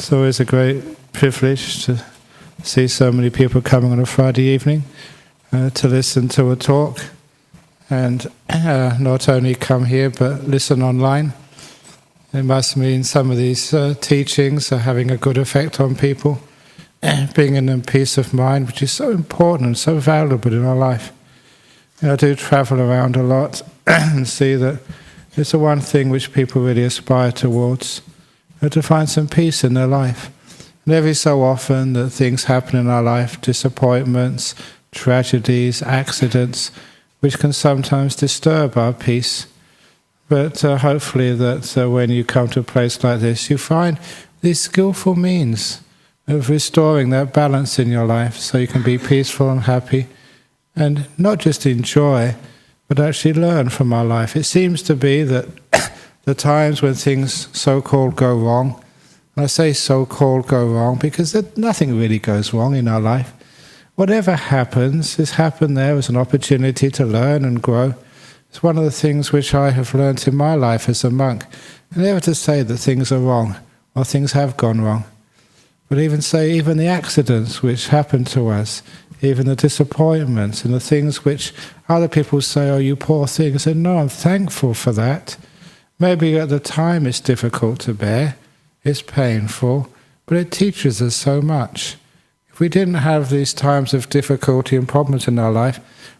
It's always a great privilege to see so many people coming on a Friday evening to listen to a talk, and not only come here but listen online. It must mean some of these teachings are having a good effect on people, bringing them peace of mind, which is so important and so valuable in our life. I do travel around a lot and see that it's the one thing which people really aspire towards, to find some peace in their life. And every so often that things happen in our life, disappointments, tragedies, accidents, which can sometimes disturb our peace. But hopefully that when you come to a place like this, you find these skillful means of restoring that balance in your life so you can be peaceful and happy, and not just enjoy, but actually learn from our life. It seems to be that the times when things so-called go wrong, and I say so-called go wrong because nothing really goes wrong in our life. Whatever happens has happened there as an opportunity to learn and grow. It's one of the things which I have learnt in my life as a monk. Never to say that things are wrong or things have gone wrong, but even the accidents which happen to us, even the disappointments and the things which other people say, oh, you poor thing. I said, no, I'm thankful for that. Maybe at the time it's difficult to bear, it's painful, but it teaches us so much. If we didn't have these times of difficulty and problems in our life,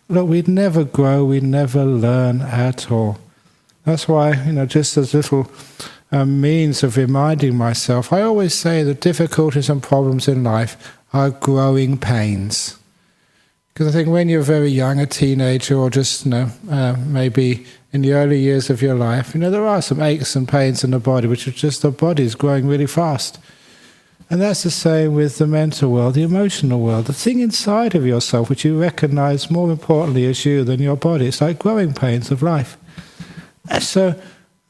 look, we'd never grow, we'd never learn at all. That's why, just as little means of reminding myself, I always say that difficulties and problems in life are growing pains. Because I think when you're very young, a teenager, or just maybe in the early years of your life, there are some aches and pains in the body, which is just the body's growing really fast. And that's the same with the mental world, the emotional world, the thing inside of yourself which you recognize more importantly as you than your body. It's like growing pains of life. And so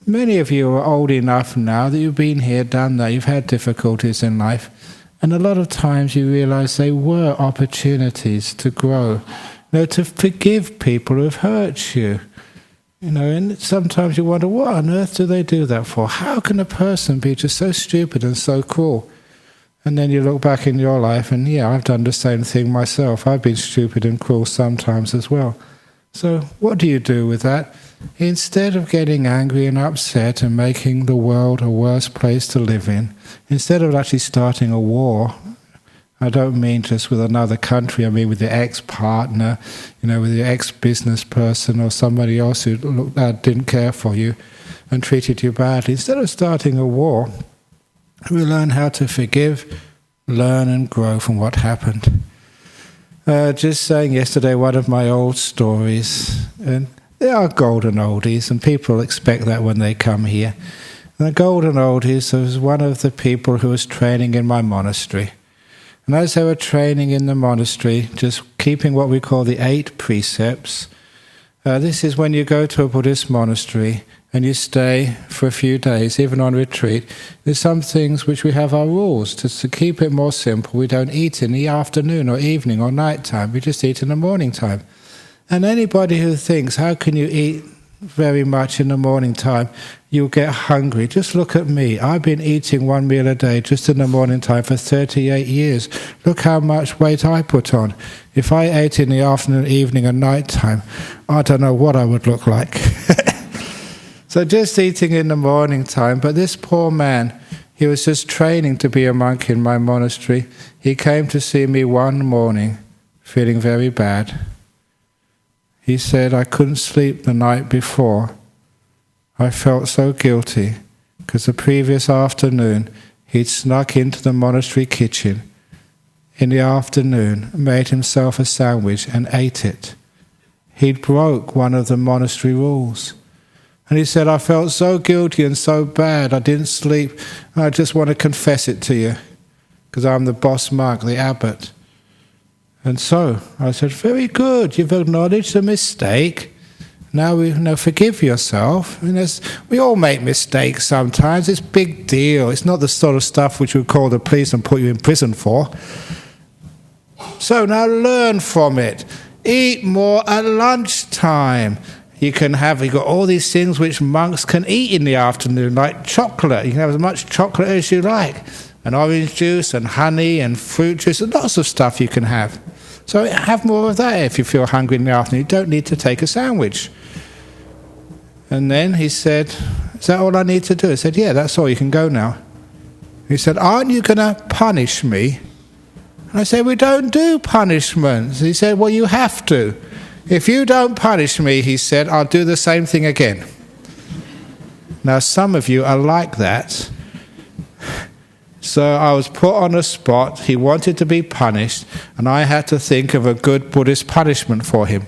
many of you are old enough now that you've been here, done that, you've had difficulties in life. And a lot of times you realize they were opportunities to grow, to forgive people who have hurt you. And sometimes you wonder, what on earth do they do that for? How can a person be just so stupid and so cruel? And then you look back in your life and, I've done the same thing myself. I've been stupid and cruel sometimes as well. So what do you do with that? Instead of getting angry and upset and making the world a worse place to live in, instead of actually starting a war, I don't mean just with another country, I mean with your ex-partner, with your ex-business person or somebody else who didn't care for you and treated you badly. Instead of starting a war, we learn how to forgive, learn and grow from what happened. Just saying yesterday one of my old stories, and they are golden oldies, and people expect that when they come here. And the golden oldies was one of the people who was training in my monastery. And as they were training in the monastery, just keeping what we call the 8 precepts, this is when you go to a Buddhist monastery and you stay for a few days, even on retreat, there's some things which we have our rules. To keep it more simple, we don't eat in the afternoon or evening or night time, we just eat in the morning time. And anybody who thinks, how can you eat very much in the morning time, you'll get hungry. Just look at me. I've been eating one meal a day just in the morning time for 38 years. Look how much weight I put on. If I ate in the afternoon, evening and night time, I don't know what I would look like. So just eating in the morning time. But this poor man, he was just training to be a monk in my monastery. He came to see me one morning, feeling very bad. He said, I couldn't sleep the night before. I felt so guilty because the previous afternoon he'd snuck into the monastery kitchen in the afternoon, made himself a sandwich and ate it. He'd broke one of the monastery rules. And he said, I felt so guilty and so bad, I didn't sleep, and I just want to confess it to you because I'm the boss monk, the abbot. And so I said, very good, you've acknowledged a mistake. Now forgive yourself. We all make mistakes sometimes. It's a big deal. It's not the sort of stuff which we call the police and put you in prison for. So now learn from it. Eat more at lunchtime. You've got all these things which monks can eat in the afternoon, like chocolate. You can have as much chocolate as you like. and orange juice and honey and fruit juice and lots of stuff you can have. So have more of that if you feel hungry in the afternoon. You don't need to take a sandwich. And then he said, is that all I need to do? I said, yeah, that's all. You can go now. He said, aren't you going to punish me? And I said, we don't do punishments. He said, well, you have to. If you don't punish me, he said, I'll do the same thing again. Now, some of you are like that. So I was put on a spot. He wanted to be punished, and I had to think of a good Buddhist punishment for him,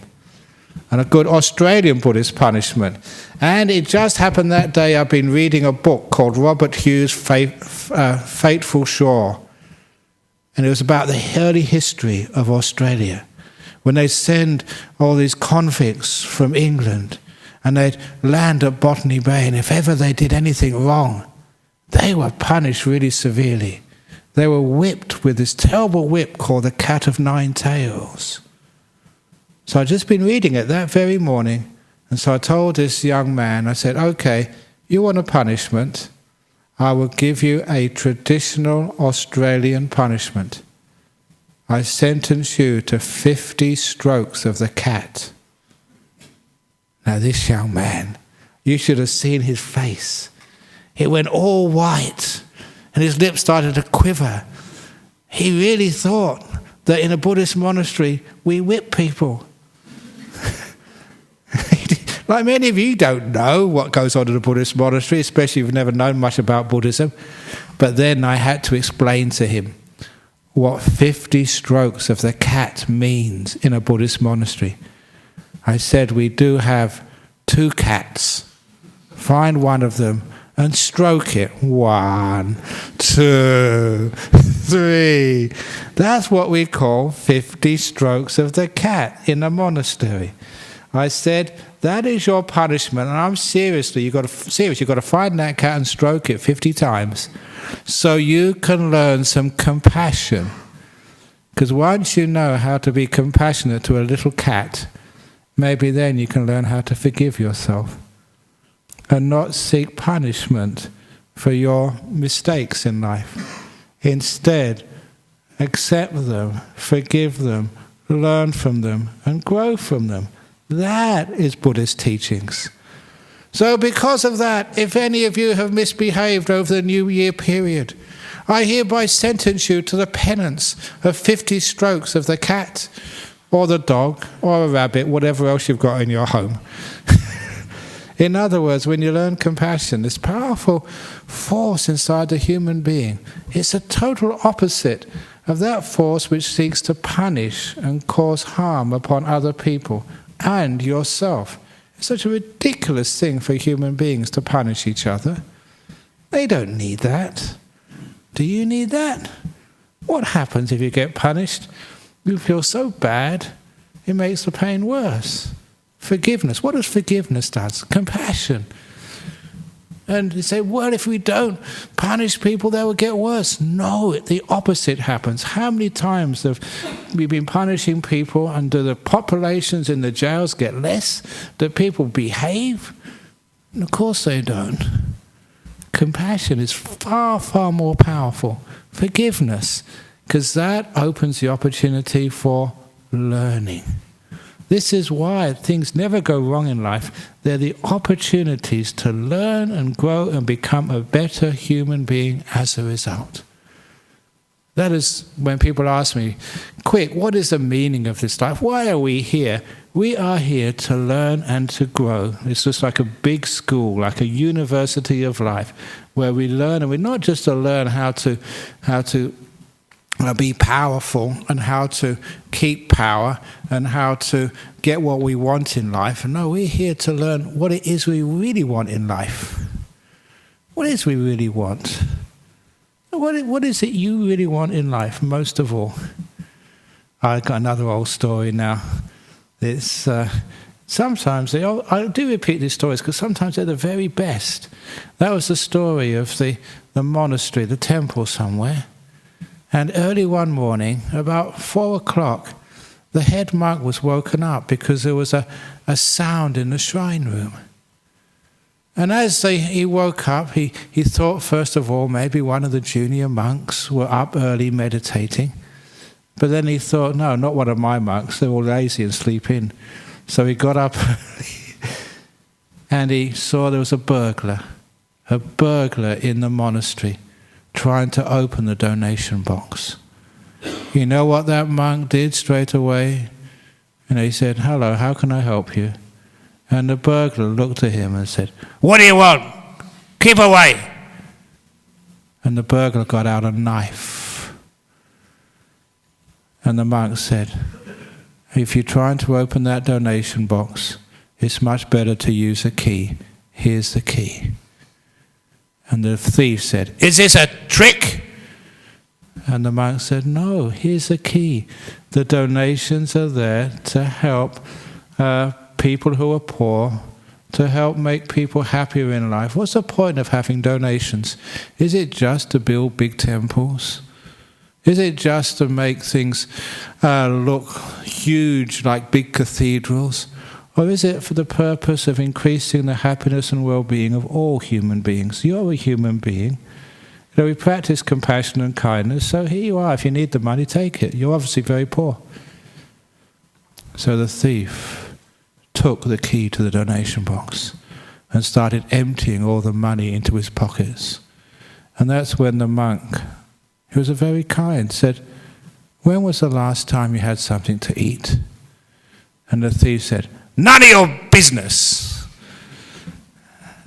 and a good Australian Buddhist punishment. And it just happened that day I've been reading a book called Robert Hughes' Fateful Shore. And it was about the early history of Australia, when they send all these convicts from England, and they'd land at Botany Bay, and if ever they did anything wrong, they were punished really severely. They were whipped with this terrible whip called the Cat of Nine Tails. So I'd just been reading it that very morning, and so I told this young man, I said, okay, you want a punishment? I will give you a traditional Australian punishment. I sentence you to 50 strokes of the cat. Now this young man, you should have seen his face. It went all white, and his lips started to quiver. He really thought that in a Buddhist monastery, we whip people. Like many of you don't know what goes on in a Buddhist monastery, especially if you've never known much about Buddhism. But then I had to explain to him what 50 strokes of the cat means in a Buddhist monastery. I said, we do have 2 cats. Find one of them and stroke it. 1, 2, 3. That's what we call 50 strokes of the cat in a monastery. I said, that is your punishment, and I'm seriously, you've got to find that cat and stroke it 50 times so you can learn some compassion. Because once you know how to be compassionate to a little cat, maybe then you can learn how to forgive yourself and not seek punishment for your mistakes in life. Instead, accept them, forgive them, learn from them, and grow from them. That is Buddhist teachings. So because of that, if any of you have misbehaved over the New Year period, I hereby sentence you to the penance of 50 strokes of the cat, or the dog, or a rabbit, whatever else you've got in your home. In other words, when you learn compassion, this powerful force inside the human being, it's a total opposite of that force which seeks to punish and cause harm upon other people and yourself. It's such a ridiculous thing for human beings to punish each other. They don't need that. Do you need that? What happens if you get punished? You feel so bad, it makes the pain worse. Forgiveness. What does forgiveness do? Compassion. And you say, well, if we don't punish people, they will get worse. No, the opposite happens. How many times have we been punishing people and do the populations in the jails get less? Do people behave? And of course they don't. Compassion is far, far more powerful. Forgiveness, because that opens the opportunity for learning. This is why things never go wrong in life. They're the opportunities to learn and grow and become a better human being as a result. That is when people ask me, quick, what is the meaning of this life? Why are we here? We are here to learn and to grow. It's just like a big school, like a university of life, where we learn, and we're not just to learn how to be powerful and how to keep power and how to get what we want in life. No, we're here to learn what it is we really want in life. What is we really want? What is it you really want in life, most of all? I've got another old story now. It's sometimes, I do repeat these stories because sometimes they're the very best. That was the story of the monastery, the temple somewhere. And early one morning, about 4 o'clock, the head monk was woken up because there was a sound in the shrine room. And as he woke up, he thought, first of all, maybe one of the junior monks were up early meditating. But then he thought, no, not one of my monks. They're all lazy and sleep in. So he got up early and he saw there was a burglar in the monastery trying to open the donation box. You know what that monk did straight away? He said, "Hello, how can I help you?" And the burglar looked at him and said, "What do you want? Keep away!" And the burglar got out a knife. And the monk said, "If you're trying to open that donation box, it's much better to use a key. Here's the key." And the thief said, "Is this a trick?" And the monk said, "No, here's the key. The donations are there to help people who are poor, to help make people happier in life. What's the point of having donations? Is it just to build big temples? Is it just to make things look huge like big cathedrals? Or is it for the purpose of increasing the happiness and well-being of all human beings? You're a human being. We practice compassion and kindness, so here you are. If you need the money, take it. You're obviously very poor." So the thief took the key to the donation box and started emptying all the money into his pockets. And that's when the monk, who was very kind, said, "When was the last time you had something to eat?" And the thief said, "None of your business."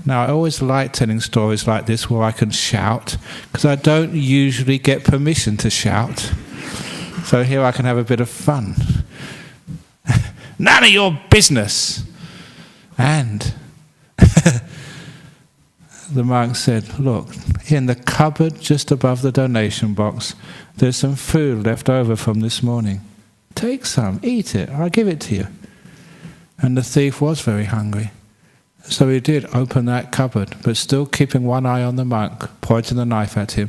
Now, I always like telling stories like this where I can shout, because I don't usually get permission to shout. So here I can have a bit of fun. "None of your business." And the monk said, "Look, in the cupboard just above the donation box, there's some food left over from this morning. Take some, eat it, I'll give it to you." And the thief was very hungry. So he did open that cupboard, but still keeping one eye on the monk, pointing the knife at him.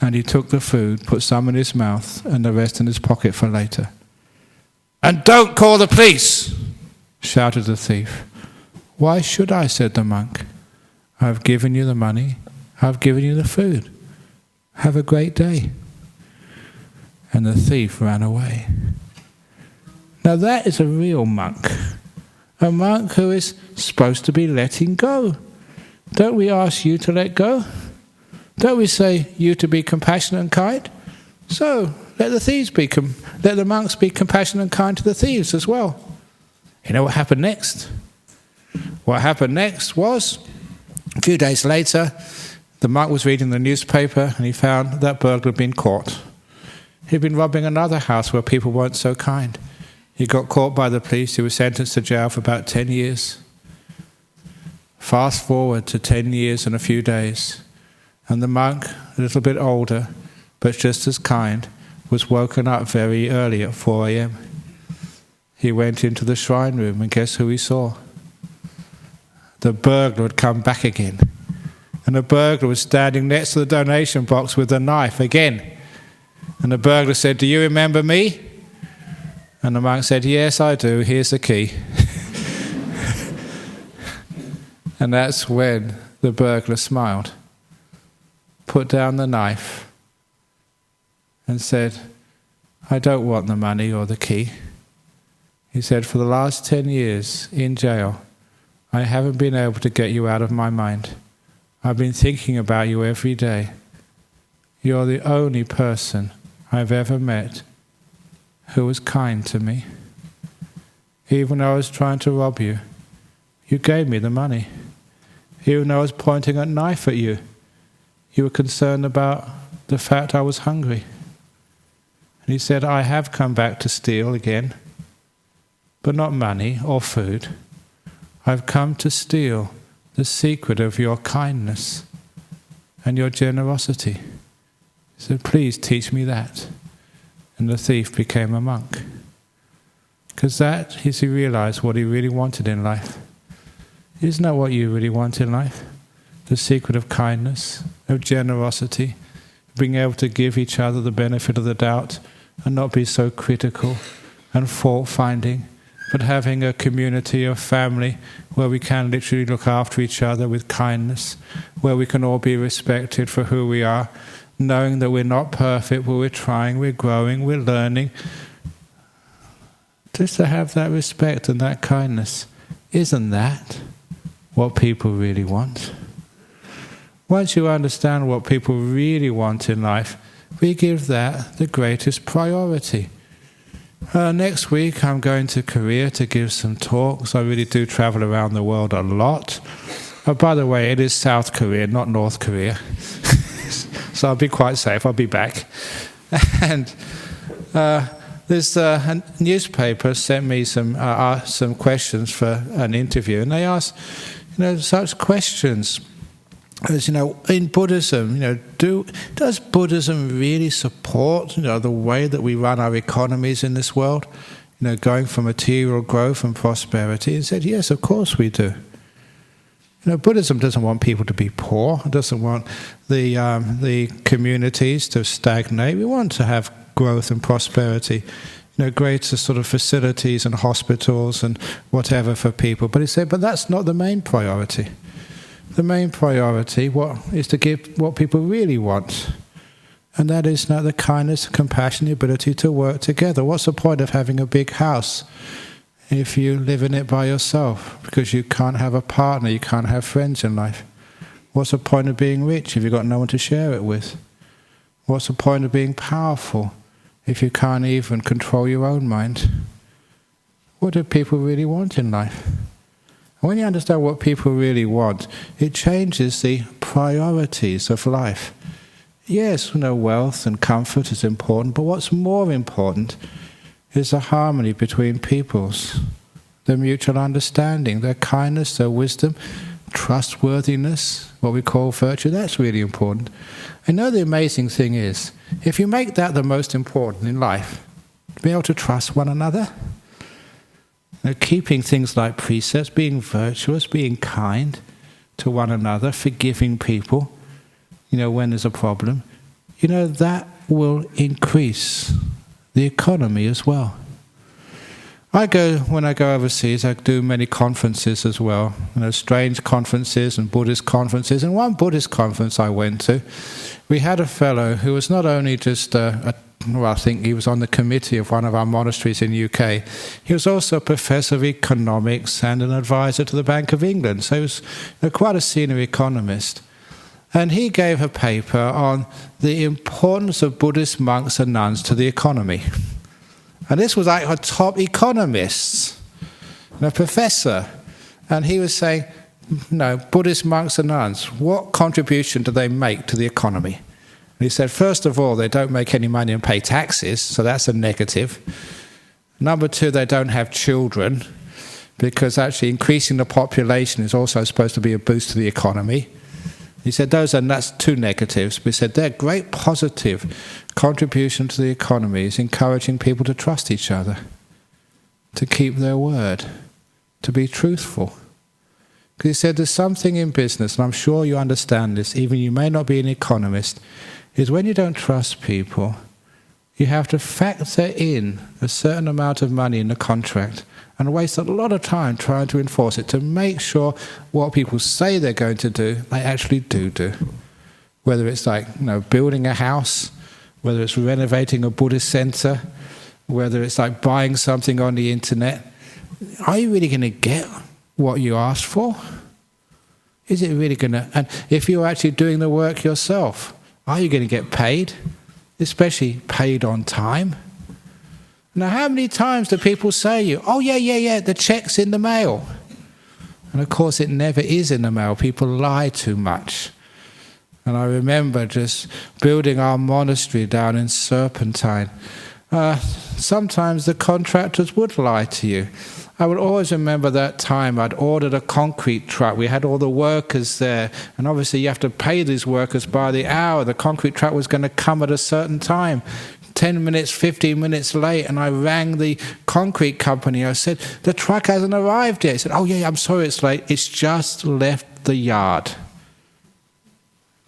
And he took the food, put some in his mouth, and the rest in his pocket for later. "And don't call the police!" shouted the thief. "Why should I?" said the monk. "I've given you the money, I've given you the food. Have a great day." And the thief ran away. Now that is a real monk. A monk who is supposed to be letting go. Don't we ask you to let go? Don't we say you to be compassionate and kind? So let the monks be compassionate and kind to the thieves as well. You know what happened next? What happened next was, a few days later, the monk was reading the newspaper and he found that burglar had been caught. He'd been robbing another house where people weren't so kind. He got caught by the police. He was sentenced to jail for about 10 years. Fast forward to 10 years and a few days, and the monk, a little bit older, but just as kind, was woken up very early at 4 a.m. He went into the shrine room, and guess who he saw? The burglar had come back again. And the burglar was standing next to the donation box with a knife again. And the burglar said, "Do you remember me?" And the monk said, "Yes, I do. Here's the key." And that's when the burglar smiled, put down the knife, and said, "I don't want the money or the key." He said, "For the last 10 years in jail, I haven't been able to get you out of my mind. I've been thinking about you every day. You're the only person I've ever met who was kind to me. Even though I was trying to rob you, you gave me the money. Even though I was pointing a knife at you, you were concerned about the fact I was hungry." And he said, "I have come back to steal again, but not money or food. I've come to steal the secret of your kindness and your generosity. So please teach me that." And the thief became a monk. Because that is, he realized what he really wanted in life. Isn't that what you really want in life? The secret of kindness, of generosity, being able to give each other the benefit of the doubt and not be so critical and fault-finding but having a community of family where we can literally look after each other with kindness, where we can all be respected for who we are, knowing that we're not perfect, but we're trying, we're growing, we're learning. Just to have that respect and that kindness. Isn't that what people really want? Once you understand what people really want in life, we give that the greatest priority. Next week I'm going to Korea to give some talks. I really do travel around the world a lot. By the way, it is South Korea, not North Korea. So I'll be quite safe, I'll be back. And this newspaper sent me some questions for an interview, and they asked, such questions as, in Buddhism, does Buddhism really support, the way that we run our economies in this world, going for material growth and prosperity? And said, yes, of course we do. Buddhism doesn't want people to be poor. It doesn't want the communities to stagnate. We want to have growth and prosperity, greater sort of facilities and hospitals and whatever for people. But he said, but that's not the main priority. The main priority is to give what people really want. And that is the kindness, compassion, the ability to work together. What's the point of having a big house if you live in it by yourself? Because you can't have a partner, you can't have friends in life. What's the point of being rich if you've got no one to share it with? What's the point of being powerful if you can't even control your own mind? What do people really want in life? When you understand what people really want, it changes the priorities of life. Yes, wealth and comfort is important, but what's more important is the harmony between peoples, their mutual understanding, their kindness, their wisdom, trustworthiness, what we call virtue. That's really important. And the amazing thing is, if you make that the most important in life, be able to trust one another, keeping things like precepts, being virtuous, being kind to one another, forgiving people, when there's a problem, that will increase the economy as well. When I go overseas, I do many conferences as well, strange conferences and Buddhist conferences. And one Buddhist conference I went to, we had a fellow who was not only just I think he was on the committee of one of our monasteries in the UK. He was also a professor of economics and an advisor to the Bank of England. So he was quite a senior economist. And he gave a paper on the importance of Buddhist monks and nuns to the economy. And this was like a top economist, a professor. And he was saying, Buddhist monks and nuns, what contribution do they make to the economy? And he said, first of all, they don't make any money and pay taxes, so that's a negative. Number two, they don't have children, because actually increasing the population is also supposed to be a boost to the economy. He said, that's two negatives. But he said, their great positive contribution to the economy is encouraging people to trust each other, to keep their word, to be truthful. Because he said, there's something in business, and I'm sure you understand this, even you may not be an economist, is when you don't trust people, you have to factor in a certain amount of money in the contract and waste a lot of time trying to enforce it to make sure what people say they're going to do, they actually do. Whether it's like building a house, whether it's renovating a Buddhist center, whether it's like buying something on the internet. Are you really going to get what you asked for? Is it really going to... And if you're actually doing the work yourself, are you going to get paid? Especially paid on time? Now, how many times do people say to you, oh, yeah, the check's in the mail? And of course, it never is in the mail. People lie too much. And I remember just building our monastery down in Serpentine. Sometimes the contractors would lie to you. I would always remember that time I'd ordered a concrete truck. We had all the workers there. And obviously you have to pay these workers by the hour. The concrete truck was going to come at a certain time. 10 minutes, 15 minutes late, and I rang the concrete company. I said, the truck hasn't arrived yet. He said, oh yeah, I'm sorry it's late. It's just left the yard.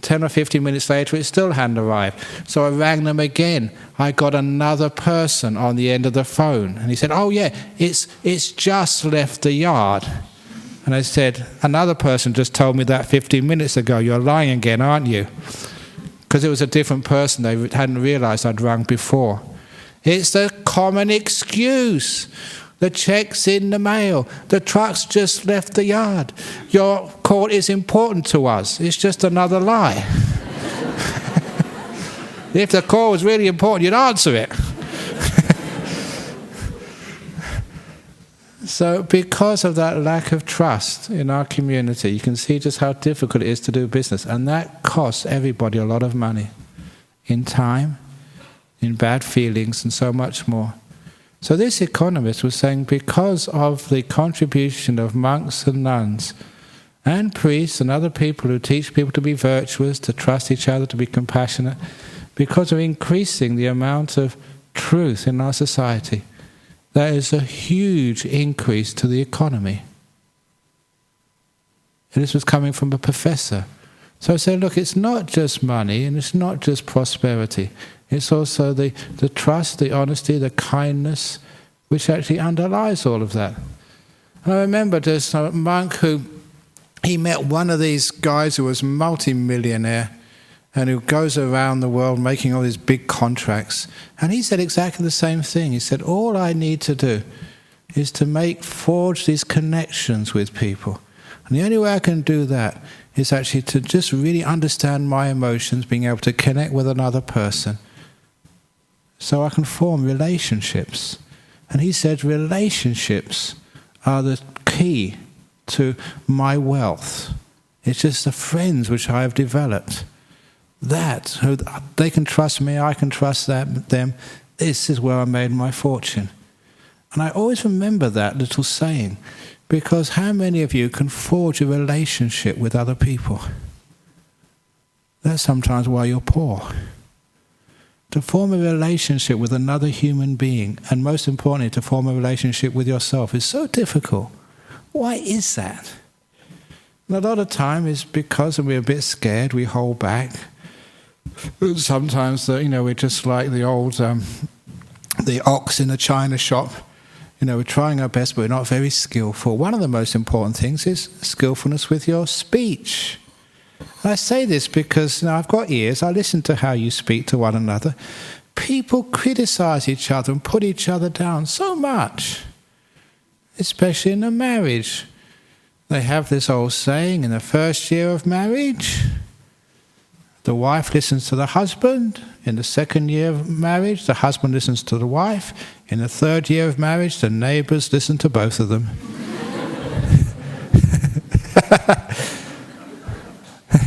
10 or 15 minutes later, it still hadn't arrived. So I rang them again. I got another person on the end of the phone. And he said, oh yeah, it's just left the yard. And I said, another person just told me that 15 minutes ago. You're lying again, aren't you? Because it was a different person. They hadn't realized I'd rung before. It's the common excuse. The check's in the mail. The truck's just left the yard. Your call is important to us. It's just another lie. If the call was really important, you'd answer it. So because of that lack of trust in our community, you can see just how difficult it is to do business. And that costs everybody a lot of money. In time, in bad feelings, and so much more. So this economist was saying because of the contribution of monks and nuns and priests and other people who teach people to be virtuous, to trust each other, to be compassionate, because of increasing the amount of truth in our society, there is a huge increase to the economy. And this was coming from a professor. So I said, look, it's not just money and it's not just prosperity. It's also the trust, the honesty, the kindness, which actually underlies all of that. And I remember there's a monk who, he met one of these guys who was multi-millionaire and who goes around the world making all these big contracts. And he said exactly the same thing. He said, all I need to do is to forge these connections with people. And the only way I can do that is actually to just really understand my emotions, being able to connect with another person, so I can form relationships. And he said relationships are the key to my wealth. It's just the friends which I have developed. That, they can trust me, I can trust them. This is where I made my fortune. And I always remember that little saying, because how many of you can forge a relationship with other people? That's sometimes why you're poor. To form a relationship with another human being, and most importantly, to form a relationship with yourself, is so difficult. Why is that? And a lot of time is because we're a bit scared, we hold back. Sometimes, we're just like the old, the ox in the china shop. We're trying our best, but we're not very skillful. One of the most important things is skillfulness with your speech. And I say this because I've got ears. I listen to how you speak to one another. People criticize each other and put each other down so much, especially in a marriage. They have this old saying, in the first year of marriage, the wife listens to the husband. In the second year of marriage, the husband listens to the wife. In the third year of marriage, the neighbours listen to both of them.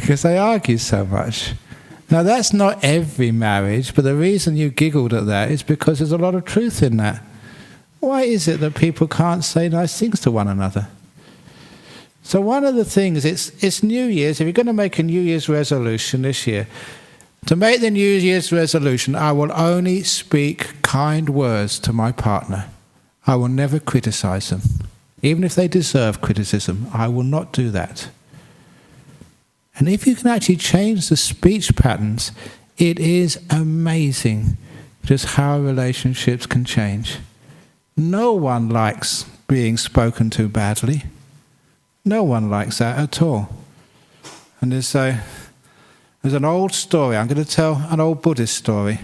Because they argue so much. Now that's not every marriage, but the reason you giggled at that is because there's a lot of truth in that. Why is it that people can't say nice things to one another? So one of the things, it's New Year's. If you're going to make a New Year's resolution this year, to make the New Year's resolution, I will only speak kind words to my partner. I will never criticize them. Even if they deserve criticism, I will not do that. And if you can actually change the speech patterns, it is amazing just how relationships can change. No one likes being spoken to badly. No one likes that at all. And there's an old story. I'm going to tell an old Buddhist story.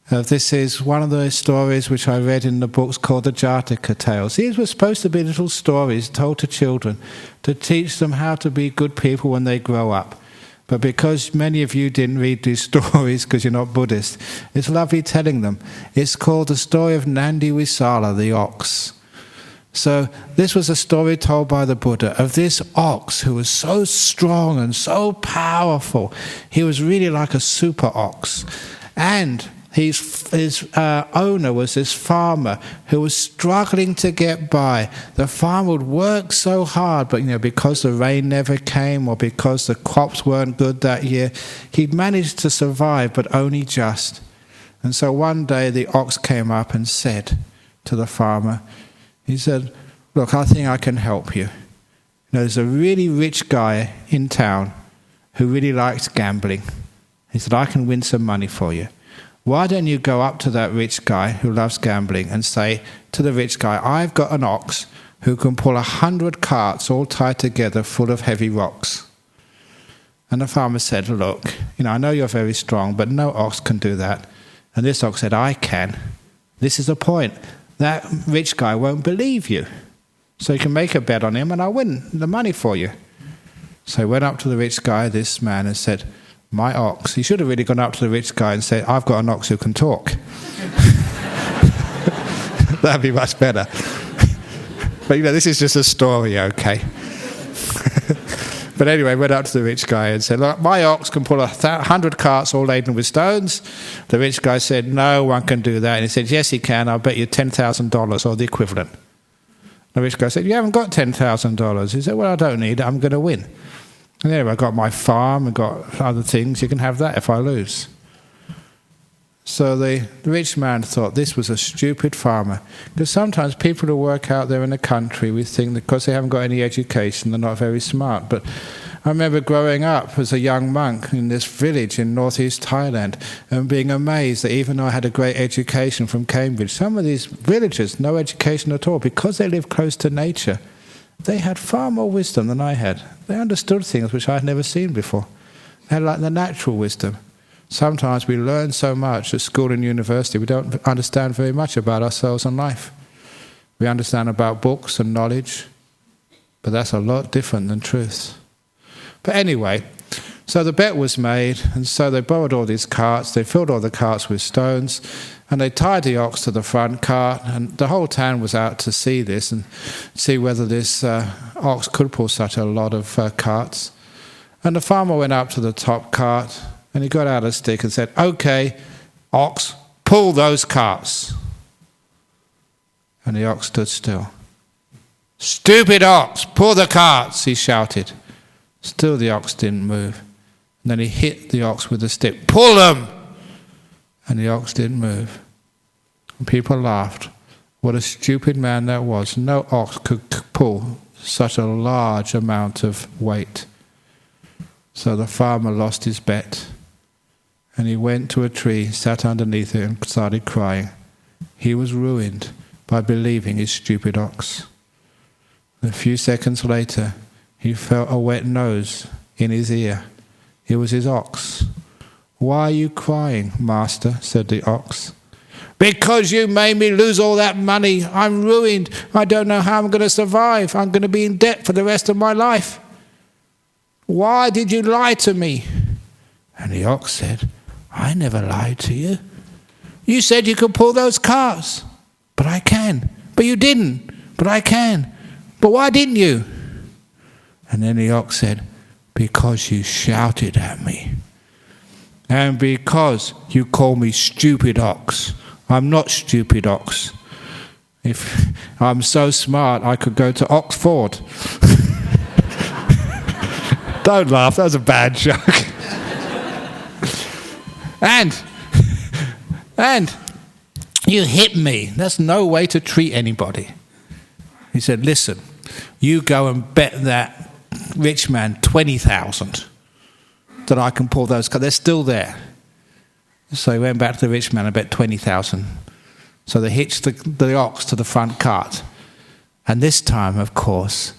This is one of the stories which I read in the books called the Jataka Tales. These were supposed to be little stories told to children to teach them how to be good people when they grow up. But because many of you didn't read these stories because you're not Buddhist, it's lovely telling them. It's called the story of Nandi Visala, the ox. So this was a story told by the Buddha of this ox who was so strong and so powerful. He was really like a super ox. And his owner was this farmer who was struggling to get by. The farmer would work so hard, but because the rain never came or because the crops weren't good that year, he'd managed to survive, but only just. And so one day the ox came up and said to the farmer, he said, "Look, I think I can help you. There's a really rich guy in town who really likes gambling. He said, I can win some money for you. Why don't you go up to that rich guy who loves gambling and say to the rich guy, I've got an ox who can pull 100 carts all tied together full of heavy rocks. And the farmer said, look, I know you're very strong, but no ox can do that. And this ox said, I can. This is the point. That rich guy won't believe you. So you can make a bet on him and I'll win the money for you. So he went up to the rich guy, this man, and said, my ox. He should have really gone up to the rich guy and said, I've got an ox who can talk. That'd be much better. But this is just a story, okay? But anyway, went up to the rich guy and said, look, my ox can pull 100 carts all laden with stones. The rich guy said, no one can do that. And he said, yes, he can. I'll bet you $10,000 or the equivalent. The rich guy said, you haven't got $10,000. He said, well, I don't need it. I'm going to win. And anyway, I got my farm and got other things. You can have that if I lose. So the rich man thought this was a stupid farmer. Because sometimes people who work out there in the country, we think that because they haven't got any education, they're not very smart. But I remember growing up as a young monk in this village in northeast Thailand and being amazed that even though I had a great education from Cambridge, some of these villagers, no education at all, because they live close to nature, they had far more wisdom than I had. They understood things which I had never seen before. They had like the natural wisdom. Sometimes we learn so much at school and university, we don't understand very much about ourselves and life. We understand about books and knowledge, but that's a lot different than truth. But anyway, so the bet was made, and so they borrowed all these carts, they filled all the carts with stones, and they tied the ox to the front cart, and the whole town was out to see this and see whether this ox could pull such a lot of carts. And the farmer went up to the top cart, and he got out a stick and said, okay, ox, pull those carts. And the ox stood still. Stupid ox, pull the carts, he shouted. Still the ox didn't move. And then he hit the ox with the stick. Pull them! And the ox didn't move. And people laughed. What a stupid man that was. No ox could pull such a large amount of weight. So the farmer lost his bet. And he went to a tree, sat underneath it and started crying. He was ruined by believing his stupid ox. A few seconds later, he felt a wet nose in his ear. It was his ox. Why are you crying, master? Said the ox. Because you made me lose all that money. I'm ruined. I don't know how I'm going to survive. I'm going to be in debt for the rest of my life. Why did you lie to me? And the ox said, I never lied to you. You said you could pull those carts. But I can. But you didn't. But I can. But why didn't you? And then the ox said, because you shouted at me. And because you call me stupid ox. I'm not stupid ox. If I'm so smart, I could go to Oxford. Don't laugh, that was a bad joke. And you hit me. That's no way to treat anybody. He said, listen, you go and bet that rich man 20,000 that I can pull those carts. They're still there. So he went back to the rich man and bet 20,000. So they hitched the ox to the front cart. And this time, of course,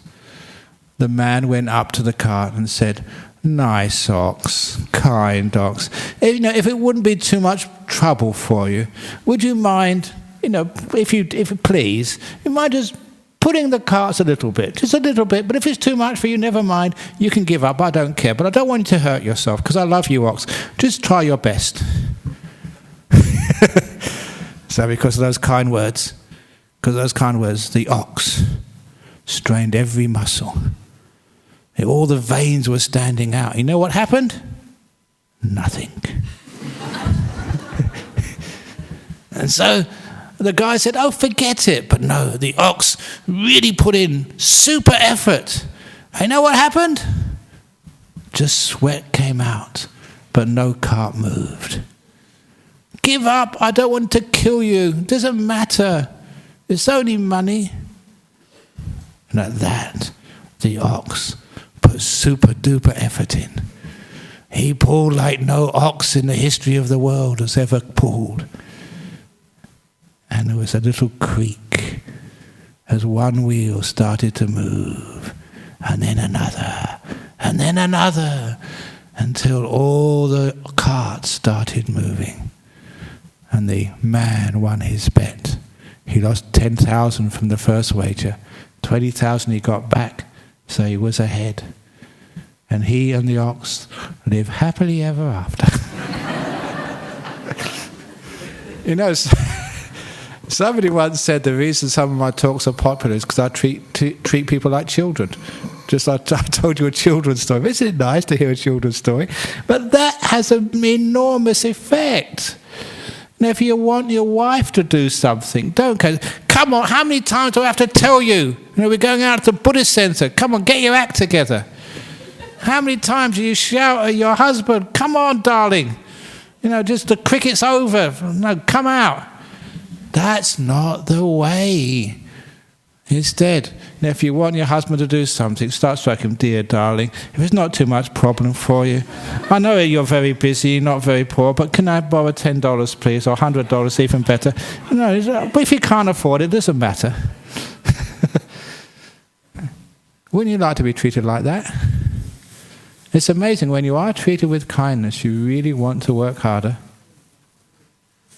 the man went up to the cart and said, nice ox, kind ox. If it wouldn't be too much trouble for you, would you mind, if you please, you mind just putting the carts a little bit, just a little bit. But if it's too much for you, never mind. You can give up. I don't care. But I don't want you to hurt yourself because I love you, ox. Just try your best. So because of those kind words, the ox strained every muscle. All the veins were standing out. You know what happened? Nothing. And so the guy said, oh, forget it. But no, the ox really put in super effort. And you know what happened? Just sweat came out, but no cart moved. Give up. I don't want to kill you. It doesn't matter. It's only money. And at that, the ox put super duper effort in. He pulled like no ox in the history of the world has ever pulled. And there was a little creak as one wheel started to move, and then another, until all the carts started moving. And the man won his bet. He lost 10,000 from the first wager. 20,000 he got back, so he was ahead. And he and the ox live happily ever after. You know, somebody once said the reason some of my talks are popular is because I treat people like children. Just like I told you a children's story. Isn't it nice to hear a children's story? But that has an enormous effect. Now, if you want your wife to do something, don't go, come on, how many times do I have to tell you? We're going out to the Buddhist center. Come on, get your act together. How many times do you shout at your husband, come on, darling. Just the cricket's over. No, come out. That's not the way. Instead, if you want your husband to do something, start stroking him, dear darling. If it's not too much problem for you, I know you're very busy, not very poor, but can I borrow $10, please, or $100, even better? No, but if you can't afford it, it doesn't matter. Wouldn't you like to be treated like that? It's amazing, when you are treated with kindness, you really want to work harder.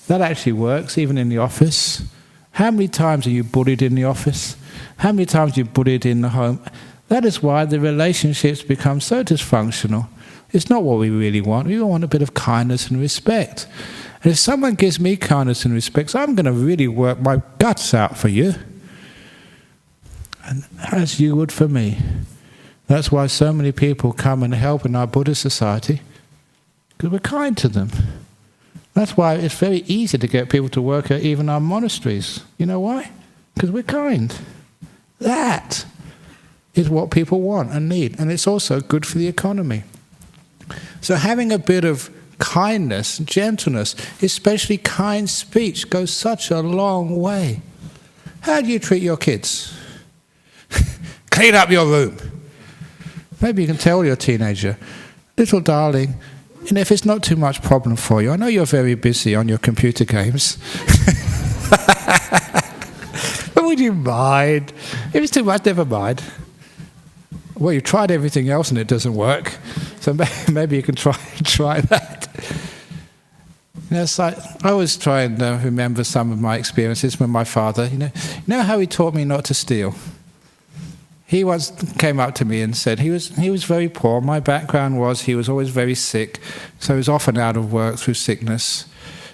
That actually works, even in the office. How many times are you bullied in the office? How many times are you bullied in the home? That is why the relationships become so dysfunctional. It's not what we really want. We want a bit of kindness and respect. And if someone gives me kindness and respect, so I'm going to really work my guts out for you. And as you would for me. That's why so many people come and help in our Buddhist society, because we're kind to them. That's why it's very easy to get people to work at even our monasteries. You know why? Because we're kind. That is what people want and need. And it's also good for the economy. So having a bit of kindness, gentleness, especially kind speech, goes such a long way. How do you treat your kids? Clean up your room. Maybe you can tell your teenager, little darling, if it's not too much problem for you, I know you're very busy on your computer games. But would you mind? If it's too much, never mind. Well, you've tried everything else and it doesn't work. So maybe you can try that. It's like, I always try and remember some of my experiences with my father. You know how he taught me not to steal? He once came up to me and said he was very poor. My background was he was always very sick, so he was often out of work through sickness.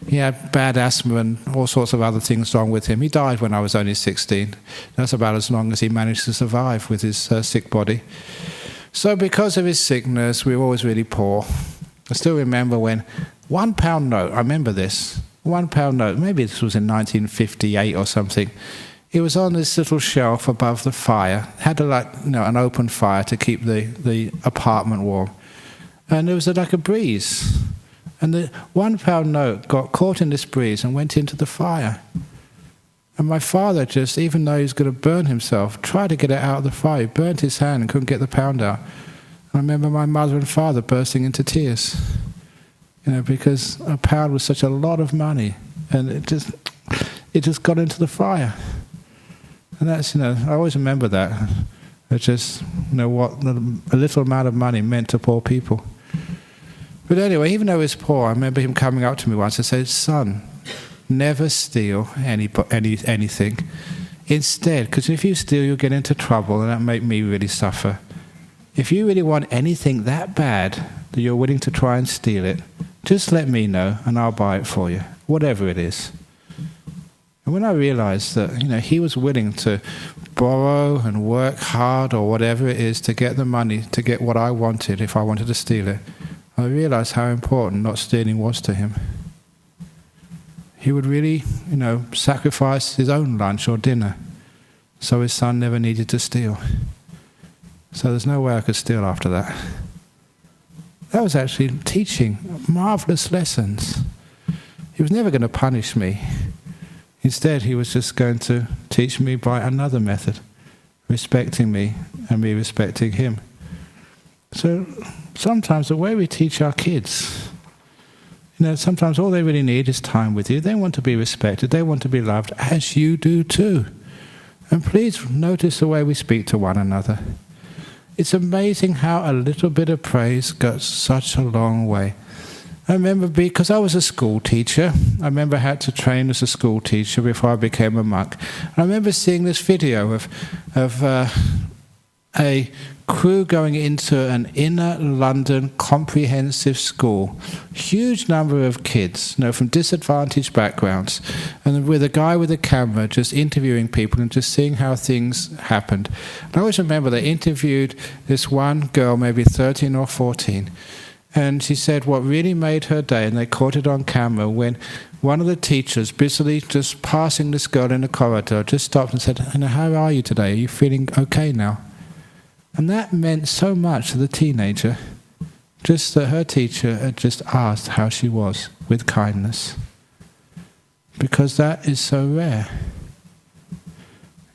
He had bad asthma and all sorts of other things wrong with him. He died when I was only 16. That's about as long as he managed to survive with his sick body. So because of his sickness, we were always really poor. I still remember when £1 note, I remember this, £1 note, maybe this was in 1958 or something. It was on this little shelf above the fire. It had an open fire to keep the apartment warm. And there was like a breeze. And the £1 note got caught in this breeze and went into the fire. And my father just, even though he was going to burn himself, tried to get it out of the fire. He burnt his hand and couldn't get the £1 out. I remember my mother and father bursting into tears. Because £1 was such a lot of money. And it just got into the fire. And that's, I always remember that. It's just, what a little amount of money meant to poor people. But anyway, even though he was poor, I remember him coming up to me once and said, son, never steal anything. Instead, because if you steal, you'll get into trouble, and that make me really suffer. If you really want anything that bad that you're willing to try and steal it, just let me know, and I'll buy it for you, whatever it is. And when I realized that, he was willing to borrow and work hard or whatever it is to get the money, to get what I wanted if I wanted to steal it, I realized how important not stealing was to him. He would really, sacrifice his own lunch or dinner so his son never needed to steal. So there's no way I could steal after that. That was actually teaching marvelous lessons. He was never going to punish me. Instead, he was just going to teach me by another method, respecting me and me respecting him. So sometimes the way we teach our kids, sometimes all they really need is time with you. They want to be respected. They want to be loved, as you do too. And please notice the way we speak to one another. It's amazing how a little bit of praise goes such a long way. I remember, because I was a school teacher, I remember I had to train as a school teacher before I became a monk. I remember seeing this video of a crew going into an inner London comprehensive school. Huge number of kids, from disadvantaged backgrounds, and with a guy with a camera just interviewing people and just seeing how things happened. And I always remember they interviewed this one girl, maybe 13 or 14, and she said what really made her day, and they caught it on camera, when one of the teachers, busily just passing this girl in the corridor, just stopped and said, "How are you today? Are you feeling okay now?" And that meant so much to the teenager, just that her teacher had just asked how she was, with kindness. Because that is so rare.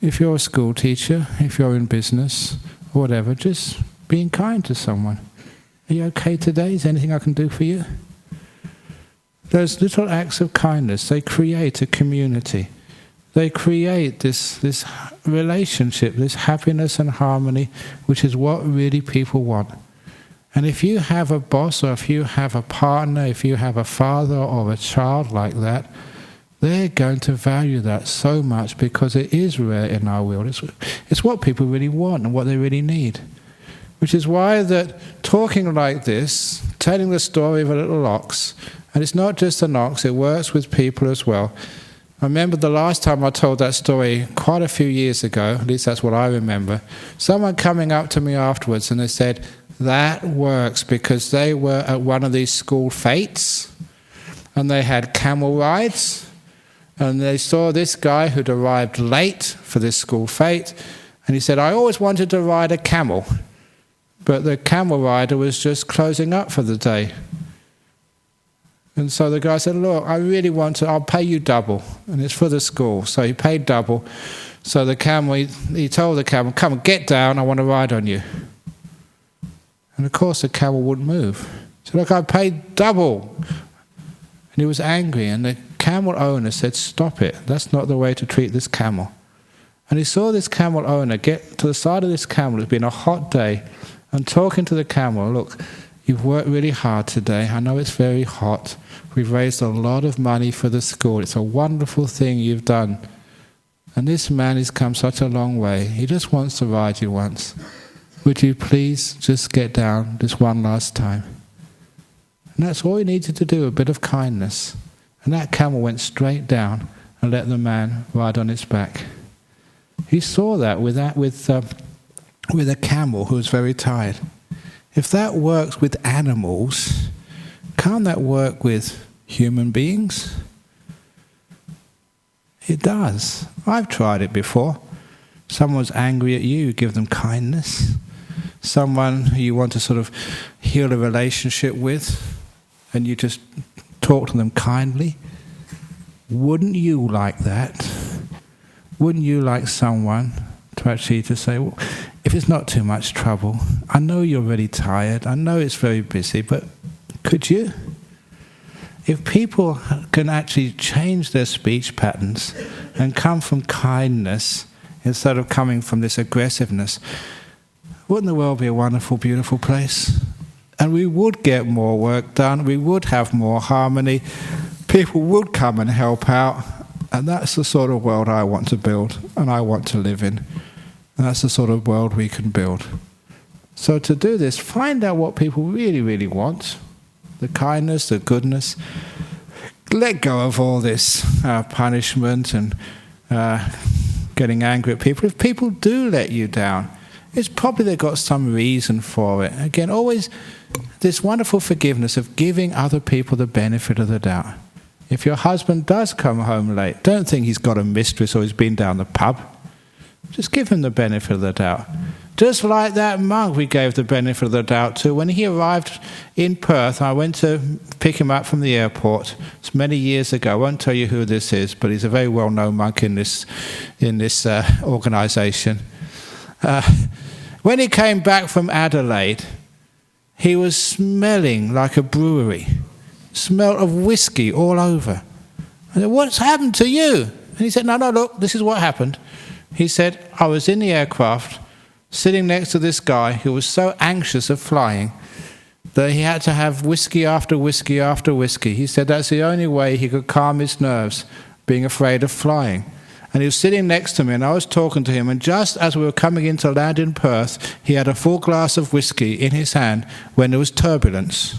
If you're a school teacher, if you're in business, or whatever, just being kind to someone. "Are you okay today? Is there anything I can do for you?" Those little acts of kindness, they create a community. They create this relationship, this happiness and harmony, which is what really people want. And if you have a boss, or if you have a partner, if you have a father or a child like that, they're going to value that so much, because it is rare in our world. It's what people really want and what they really need. Which is why that talking like this, telling the story of a little ox, and it's not just an ox, it works with people as well. I remember the last time I told that story quite a few years ago, at least that's what I remember, someone coming up to me afterwards and they said, "That works," because they were at one of these school fetes and they had camel rides, and they saw this guy who'd arrived late for this school fete, and he said, "I always wanted to ride a camel, but the camel rider was just closing up for the day." And so the guy said, "Look, I really want to, I'll pay you double." And it's for the school. So he paid double. So the camel, he told the camel, "Come on, get down, I want to ride on you." And of course the camel wouldn't move. He said, "Look, I paid double." And he was angry. And the camel owner said, "Stop it. That's not the way to treat this camel." And he saw this camel owner get to the side of this camel. It's been a hot day. And talking to the camel, "Look, you've worked really hard today. I know it's very hot. We've raised a lot of money for the school. It's a wonderful thing you've done. And this man has come such a long way. He just wants to ride you once. Would you please just get down this one last time?" And that's all he needed to do, a bit of kindness. And that camel went straight down and let the man ride on its back. He saw that with a camel who was very tired. If that works with animals, can't that work with human beings? It does. I've tried it before. Someone's angry at you, you give them kindness. Someone who you want to sort of heal a relationship with, and you just talk to them kindly. Wouldn't you like that? Wouldn't you like someone to actually to say, "Well, if it's not too much trouble, I know you're really tired, I know it's very busy, but could you?" If people can actually change their speech patterns and come from kindness instead of coming from this aggressiveness, wouldn't the world be a wonderful, beautiful place? And we would get more work done, we would have more harmony, people would come and help out, and that's the sort of world I want to build and I want to live in. And that's the sort of world we can build. So to do this, find out what people really, really want. The kindness, the goodness. Let go of all this punishment and getting angry at people. If people do let you down, it's probably they've got some reason for it. Again, always this wonderful forgiveness of giving other people the benefit of the doubt. If your husband does come home late, don't think he's got a mistress or he's been down the pub. Just give him the benefit of the doubt. Just like that monk we gave the benefit of the doubt to. When he arrived in Perth, I went to pick him up from the airport. It's many years ago. I won't tell you who this is, but he's a very well-known monk in this organisation. When he came back from Adelaide, he was smelling like a brewery. Smell of whiskey all over. I said, what's happened to you? And he said, no, look, this is what happened. He said, I was in the aircraft, sitting next to this guy who was so anxious of flying that he had to have whiskey after whiskey after whiskey. He said that's the only way he could calm his nerves, being afraid of flying. And he was sitting next to me, and I was talking to him, and just as we were coming in to land in Perth, he had a full glass of whiskey in his hand when there was turbulence.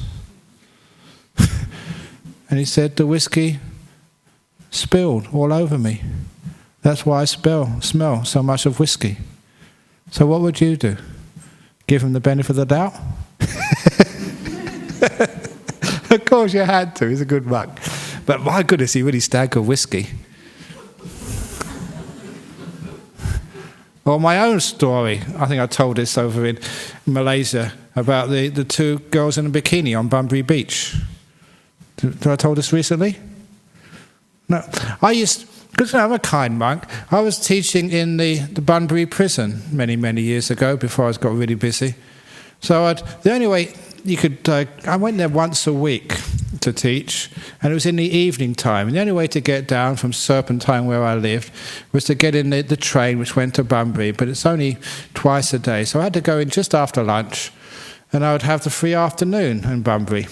And he said, the whiskey spilled all over me. That's why I smell so much of whiskey. So what would you do? Give him the benefit of the doubt? Of course you had to, he's a good monk. But my goodness, he really staggered whiskey. Or my own story, I think I told this over in Malaysia, about the two girls in a bikini on Bunbury Beach. Did I told this recently? No. Because I'm a kind monk, I was teaching in the Bunbury prison many years ago, before I got really busy. So the only way you could, I went there once a week to teach, and it was in the evening time. And the only way to get down from Serpentine, where I lived, was to get in the train which went to Bunbury, but it's only twice a day. So I had to go in just after lunch, and I would have the free afternoon in Bunbury.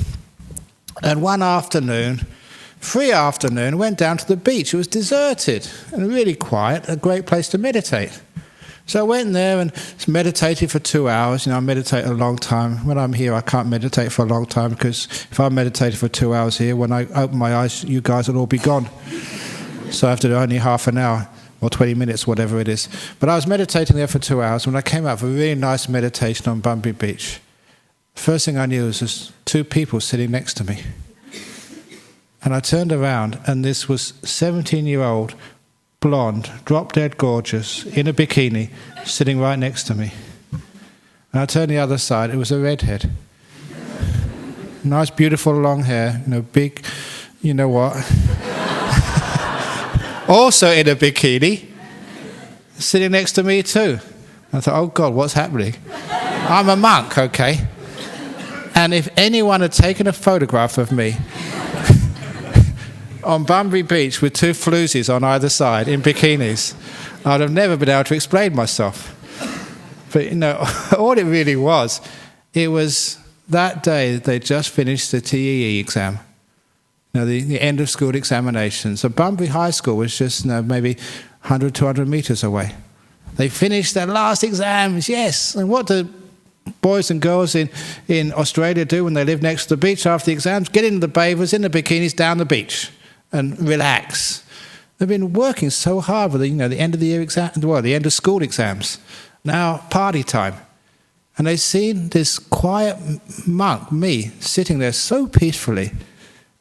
And one afternoon, free afternoon, went down to the beach. It was deserted and really quiet, a great place to meditate. So I went there and meditated for 2 hours. I meditate a long time. When I'm here, I can't meditate for a long time, because if I meditated for 2 hours here, when I open my eyes, you guys will all be gone. So I have to do only half an hour or 20 minutes, whatever it is. But I was meditating there for 2 hours. When I came out for a really nice meditation on Bunbury Beach, the first thing I knew was there's two people sitting next to me. And I turned around, and this was 17-year-old, blonde, drop-dead gorgeous, in a bikini, sitting right next to me. And I turned the other side, it was a redhead. Nice, beautiful, long hair, big, you know what. Also in a bikini, sitting next to me too. I thought, oh God, what's happening? I'm a monk, okay? And if anyone had taken a photograph of me on Bunbury Beach with two floozies on either side in bikinis, I'd have never been able to explain myself. But, all it really was, it was that day they just finished the TEE exam, the end of school examinations. So Bunbury High School was just maybe 100, 200 metres away. They finished their last exams, yes. And what do boys and girls in Australia do when they live next to the beach after the exams? Get in the bathers, in the bikinis, down the beach and relax. They've been working so hard with the end of the year exam, the end of school exams. Now party time. And they've seen this quiet monk, me, sitting there so peacefully.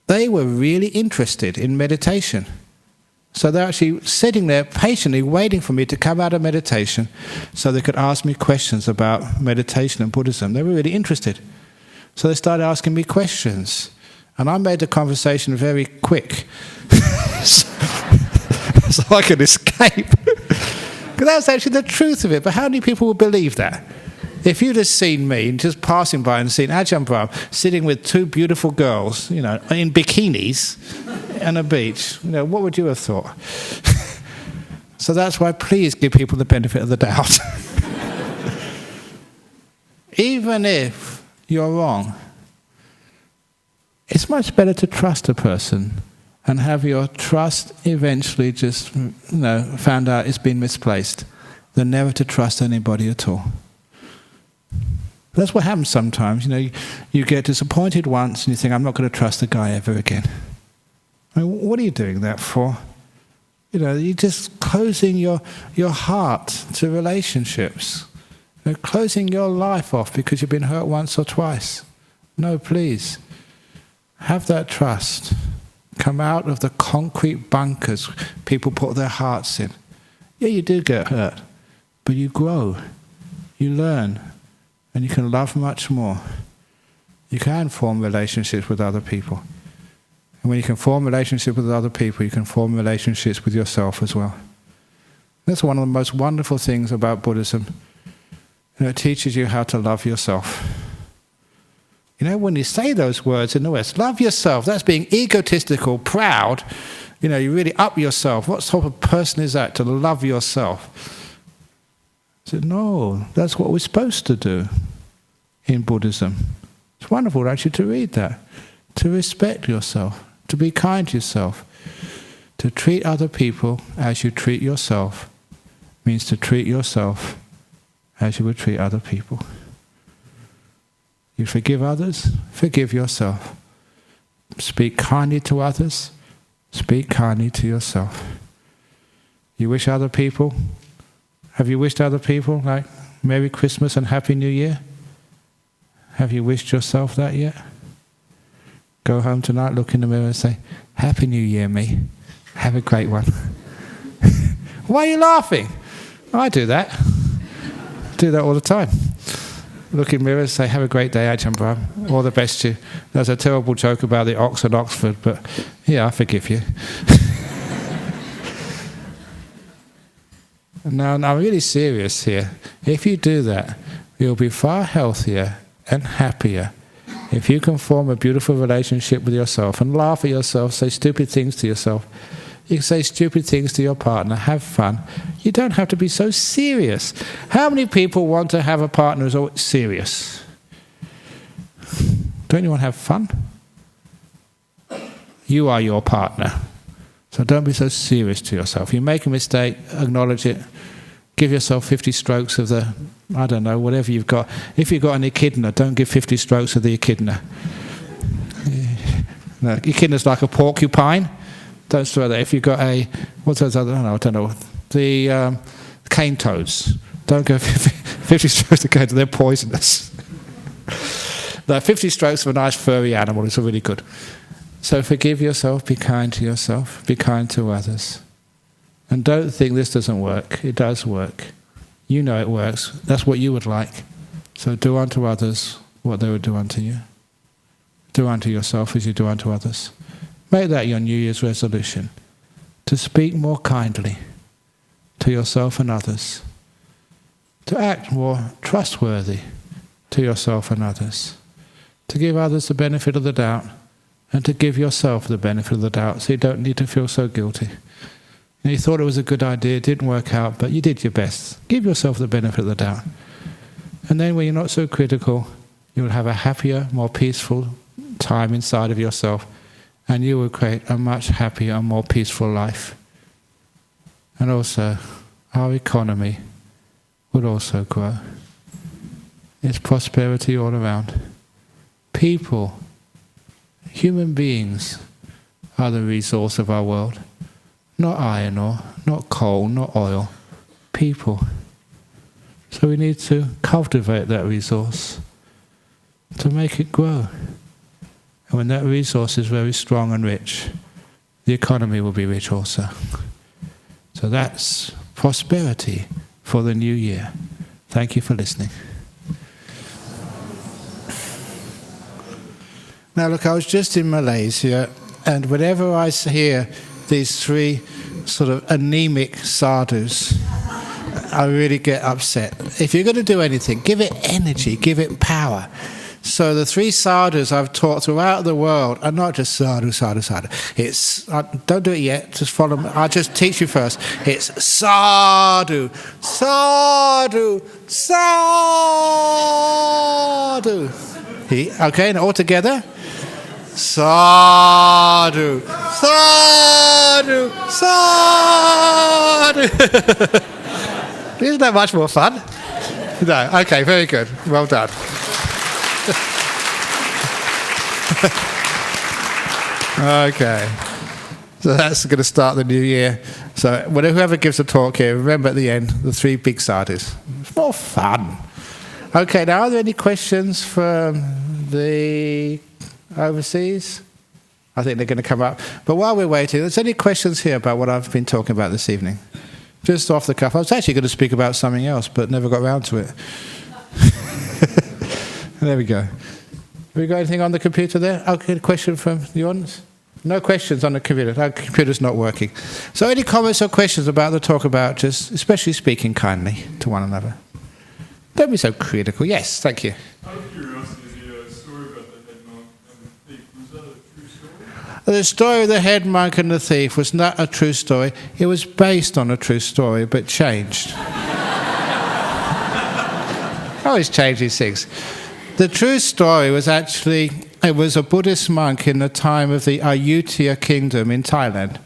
They were really interested in meditation. So they're actually sitting there patiently waiting for me to come out of meditation so they could ask me questions about meditation and Buddhism. They were really interested. So they started asking me questions. And I made the conversation very quick so I could escape. Because that's actually the truth of it. But how many people will believe that? If you'd have seen me just passing by and seen Ajahn Brahm sitting with two beautiful girls, in bikinis on a beach, what would you have thought? So that's why please give people the benefit of the doubt. Even if you're wrong, it's much better to trust a person and have your trust eventually just, found out it's been misplaced, than never to trust anybody at all. That's what happens sometimes. You get disappointed once and you think, I'm not going to trust a guy ever again. What are you doing that for? You're just closing your heart to relationships. Closing your life off because you've been hurt once or twice. No, please. Have that trust. Come out of the concrete bunkers people put their hearts in. Yeah, you do get hurt, but you grow. You learn. And you can love much more. You can form relationships with other people. And when you can form relationships with other people, you can form relationships with yourself as well. That's one of the most wonderful things about Buddhism. It teaches you how to love yourself. You know, when you say those words in the West, love yourself, that's being egotistical, proud. You know, you really up yourself. What sort of person is that, to love yourself? I said, no, that's what we're supposed to do in Buddhism. It's wonderful actually to read that. To respect yourself, to be kind to yourself, to treat other people as you treat yourself means to treat yourself as you would treat other people. You forgive others, forgive yourself. Speak kindly to others, speak kindly to yourself. You wish other people, have you wished other people like Merry Christmas and Happy New Year? Have you wished yourself that yet? Go home tonight, look in the mirror and say, Happy New Year, me. Have a great one. Why are you laughing? I do that. Do that all the time. Look in the mirror and say, have a great day, Ajahn Brahm. All the best to you. There's a terrible joke about the ox at Oxford, but yeah, I forgive you. Now, I'm really serious here. If you do that, you'll be far healthier and happier if you can form a beautiful relationship with yourself and laugh at yourself, say stupid things to yourself. You can say stupid things to your partner, have fun. You don't have to be so serious. How many people want to have a partner who's always serious? Don't you want to have fun? You are your partner. So don't be so serious to yourself. You make a mistake, acknowledge it. Give yourself 50 strokes of the, I don't know, whatever you've got. If you've got an echidna, don't give 50 strokes of the echidna. No, echidna's like a porcupine. Don't throw that. If you've got a, what's those other, I don't know, the cane toads. Don't go 50 strokes of cane toads, they're poisonous. No, 50 strokes of a nice furry animal is really good. So forgive yourself, be kind to yourself, be kind to others. And don't think this doesn't work. It does work. You know it works. That's what you would like. So do unto others what they would do unto you. Do unto yourself as you do unto others. Make that your New Year's resolution, to speak more kindly to yourself and others, to act more trustworthy to yourself and others, to give others the benefit of the doubt, and to give yourself the benefit of the doubt so you don't need to feel so guilty. And you thought it was a good idea, it didn't work out, but you did your best. Give yourself the benefit of the doubt. And then when you're not so critical, you'll have a happier, more peaceful time inside of yourself, and you will create a much happier and more peaceful life. And also, our economy would also grow. It's prosperity all around. People, human beings, are the resource of our world. Not iron ore, not coal, not oil. People. So we need to cultivate that resource to make it grow. And when that resource is very strong and rich, the economy will be rich also. So that's prosperity for the new year. Thank you for listening. Now look, I was just in Malaysia, and whenever I hear these three sort of anemic sadhus, I really get upset. If you're going to do anything, give it energy, give it power. So the three sadhus I've taught throughout the world are not just sadhu, sadhu, sadhu. It's, don't do it yet, just follow me. I'll just teach you first. It's sadhu, sadhu, sadhu. Okay, and all together. Sadhu, sadhu, sadhu. Isn't that much more fun? No, okay, very good. Well done. Okay, so that's going to start the new year. So whoever gives a talk here, remember at the end, the three big sadhus. It's more fun. Okay, now are there any questions from the overseas? I think they're going to come up. But while we're waiting, there's any questions here about what I've been talking about this evening? Just off the cuff. I was actually going to speak about something else, but never got around to it. There we go. Have we got anything on the computer there? Okay, a question from the audience? No questions on the computer. The computer's not working. So any comments or questions about the talk about just, especially speaking kindly to one another? Don't be so critical. Yes, thank you. Out of curiosity, the story about the But the story of the head monk and the thief was not a true story. It was based on a true story, but changed. I always change these things. The true story was actually, it was a Buddhist monk in the time of the Ayutthaya kingdom in Thailand.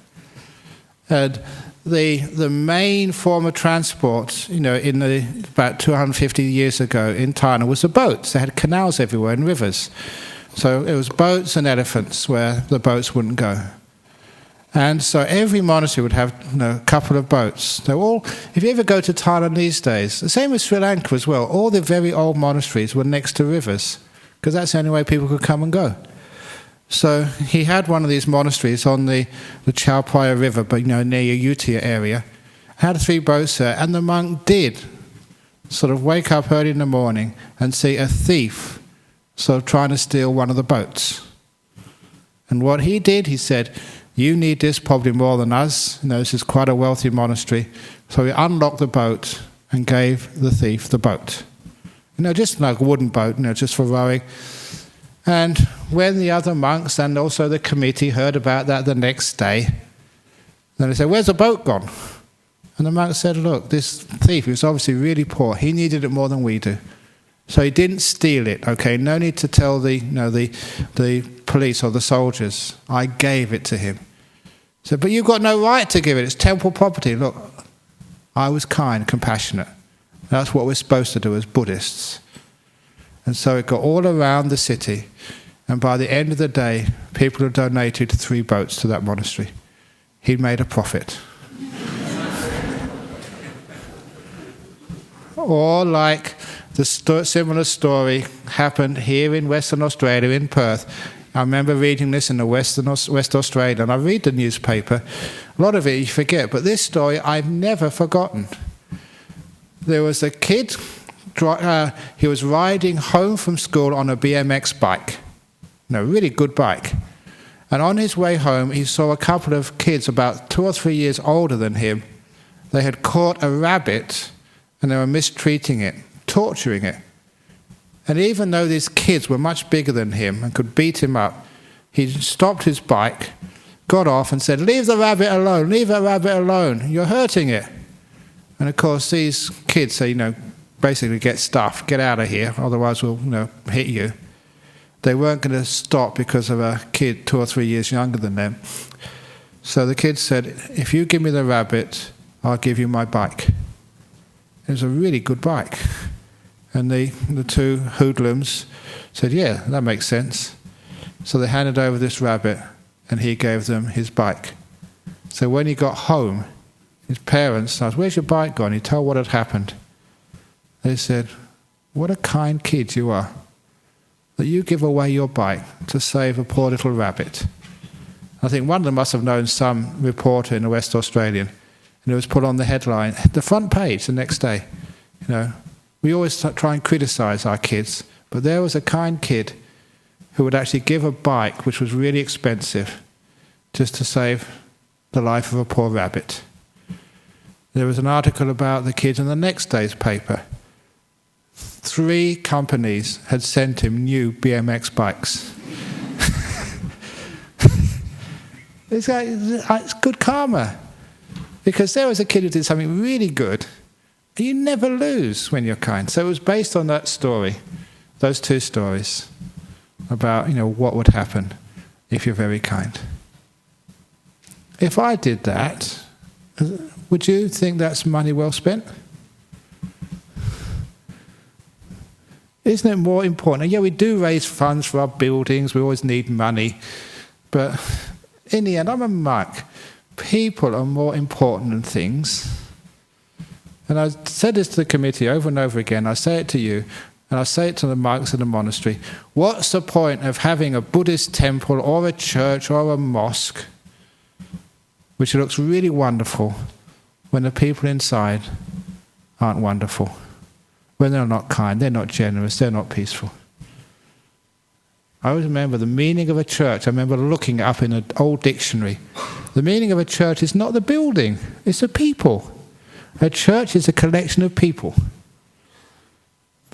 And the main form of transport, about 250 years ago in Thailand was the boats. They had canals everywhere and rivers. So it was boats and elephants where the boats wouldn't go. And so every monastery would have a couple of boats. They're all, if you ever go to Thailand these days, the same as Sri Lanka as well, all the very old monasteries were next to rivers, because that's the only way people could come and go. So he had one of these monasteries on the Chao Phraya River, but near Ayutthaya area, had 3 boats there, and the monk did sort of wake up early in the morning and see a thief sort of trying to steal one of the boats. And what he did, he said, "You need this probably more than us. This is quite a wealthy monastery." So he unlocked the boat and gave the thief the boat. Just like a wooden boat, just for rowing. And when the other monks and also the committee heard about that the next day, then they said, "Where's the boat gone?" And the monk said, "Look, this thief, he was obviously really poor. He needed it more than we do. So he didn't steal it, okay? No need to tell the police or the soldiers. I gave it to him." He said, "But you've got no right to give it. It's temple property." Look, I was kind, compassionate. That's what we're supposed to do as Buddhists. And so it got all around the city. And by the end of the day, people had donated 3 boats to that monastery. He'd made a profit. Or like the similar story happened here in Western Australia, in Perth. I remember reading this in the West Australia, and I read the newspaper. A lot of it you forget, but this story I've never forgotten. There was a kid, he was riding home from school on a BMX bike, really good bike. And on his way home, he saw a couple of kids about 2 or 3 years older than him. They had caught a rabbit, and they were mistreating it, torturing it. And even though these kids were much bigger than him and could beat him up, he stopped his bike, got off and said, "Leave the rabbit alone, leave the rabbit alone, you're hurting it." And of course these kids say, basically get stuffed, get out of here, otherwise we'll hit you. They weren't going to stop because of a kid 2 or 3 years younger than them. So the kid said, "If you give me the rabbit, I'll give you my bike." It was a really good bike. And the 2 hoodlums said, "Yeah, that makes sense." So they handed over this rabbit, and he gave them his bike. So when he got home, his parents asked, "Where's your bike gone?" He told what had happened. They said, "What a kind kid you are, that you give away your bike to save a poor little rabbit." I think one of them must have known some reporter in the West Australian, and it was put on the headline, the front page the next day. We always try and criticize our kids, but there was a kind kid who would actually give a bike, which was really expensive, just to save the life of a poor rabbit. There was an article about the kids in the next day's paper. 3 companies had sent him new BMX bikes. It's good karma. Because there was a kid who did something really good. You never lose when you're kind. So it was based on that story, those 2 stories, about what would happen if you're very kind. If I did that, would you think that's money well spent? Isn't it more important? Yeah, we do raise funds for our buildings, we always need money, but in the end, I'm a monk. People are more important than things. And I said this to the committee over and over again. I say it to you, and I say it to the monks in the monastery. What's the point of having a Buddhist temple or a church or a mosque, which looks really wonderful, when the people inside aren't wonderful? When they're not kind, they're not generous, they're not peaceful. I always remember the meaning of a church. I remember looking up in an old dictionary. The meaning of a church is not the building, it's the people. A church is a collection of people.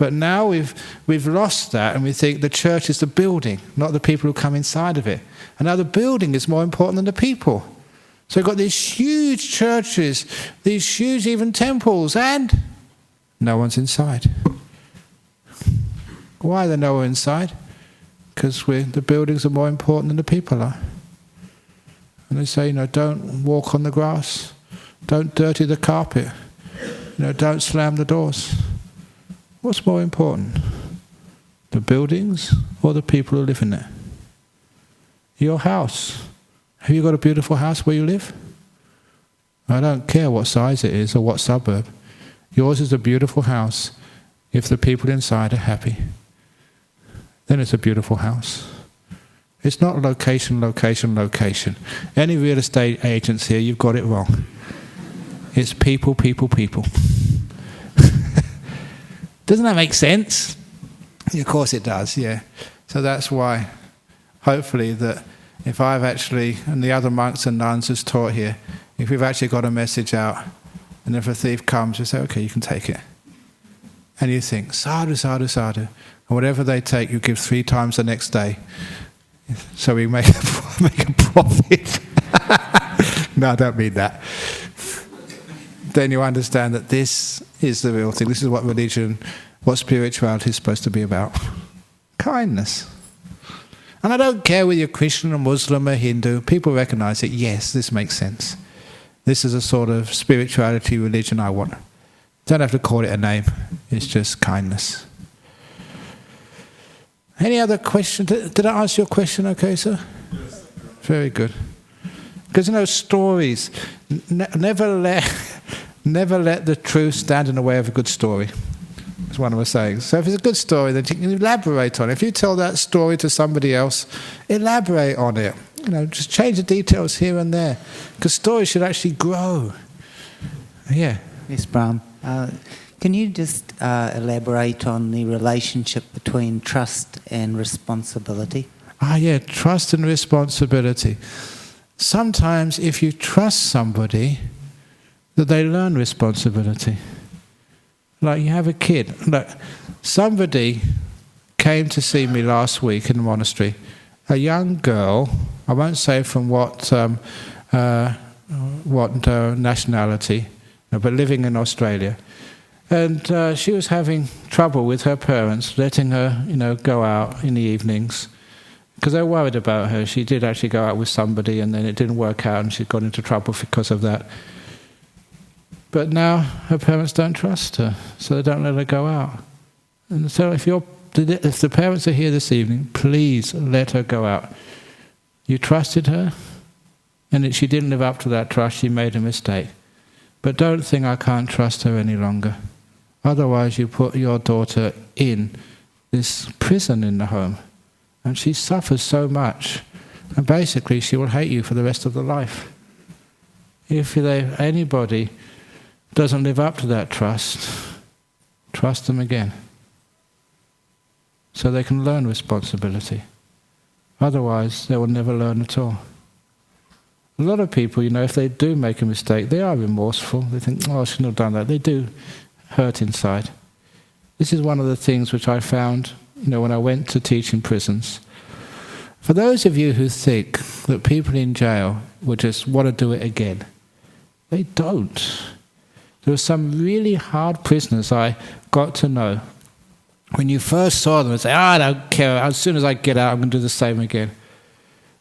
But now we've lost that, and we think the church is the building, not the people who come inside of it. And now the building is more important than the people. So we've got these huge churches, these huge even temples, and no one's inside. Why are there no one inside? Because the buildings are more important than the people are. And they say, don't walk on the grass, don't dirty the carpet, don't slam the doors. What's more important? The buildings or the people who live in it? Your house. Have you got a beautiful house where you live? I don't care what size it is or what suburb. Yours is a beautiful house if the people inside are happy. Then it's a beautiful house. It's not location, location, location. Any real estate agents here, you've got it wrong. It's people, people, people. Doesn't that make sense? Of course it does, yeah. So that's why, hopefully, that if I've actually, and the other monks and nuns who's taught here, if we've actually got a message out, and if a thief comes, you say, okay, you can take it. And you think, sadhu, sadhu, sadhu. And whatever they take, you give 3 times the next day. So we make a profit. No, I don't mean that. Then you understand that this is the real thing. This is what religion, what spirituality is supposed to be about. Kindness. And I don't care whether you're Christian or Muslim or Hindu. People recognize it. Yes, this makes sense. This is a sort of spirituality, religion I want. Don't have to call it a name. It's just kindness. Any other question? Did I answer your question okay, sir? Yes. Very good. Because, stories, never let the truth stand in the way of a good story. That's one of my sayings. So if it's a good story, then you can elaborate on it. If you tell that story to somebody else, elaborate on it. Just change the details here and there. Because stories should actually grow. Yeah. Yes, Brahm. Can you just elaborate on the relationship between trust and responsibility? Yeah, trust and responsibility. Sometimes if you trust somebody, that they learn responsibility. Like you have a kid. Look, somebody came to see me last week in the monastery. A young girl, I won't say from what nationality, but living in Australia. And she was having trouble with her parents, letting her, go out in the evenings. Because they were worried about her. She did actually go out with somebody and then it didn't work out and she got into trouble because of that. But now her parents don't trust her, so they don't let her go out. And so if the parents are here this evening, please let her go out. You trusted her, and she didn't live up to that trust, she made a mistake. But don't think I can't trust her any longer. Otherwise you put your daughter in this prison in the home. And she suffers so much. And basically she will hate you for the rest of her life. If anybody doesn't live up to that trust them again. So they can learn responsibility. Otherwise they will never learn at all. A lot of people, if they do make a mistake, they are remorseful. They think, I shouldn't have done that. They do hurt inside. This is one of the things which I found, when I went to teach in prisons. For those of you who think that people in jail would just want to do it again, they don't. There were some really hard prisoners I got to know. When you first saw them, they say, I don't care. As soon as I get out, I'm going to do the same again.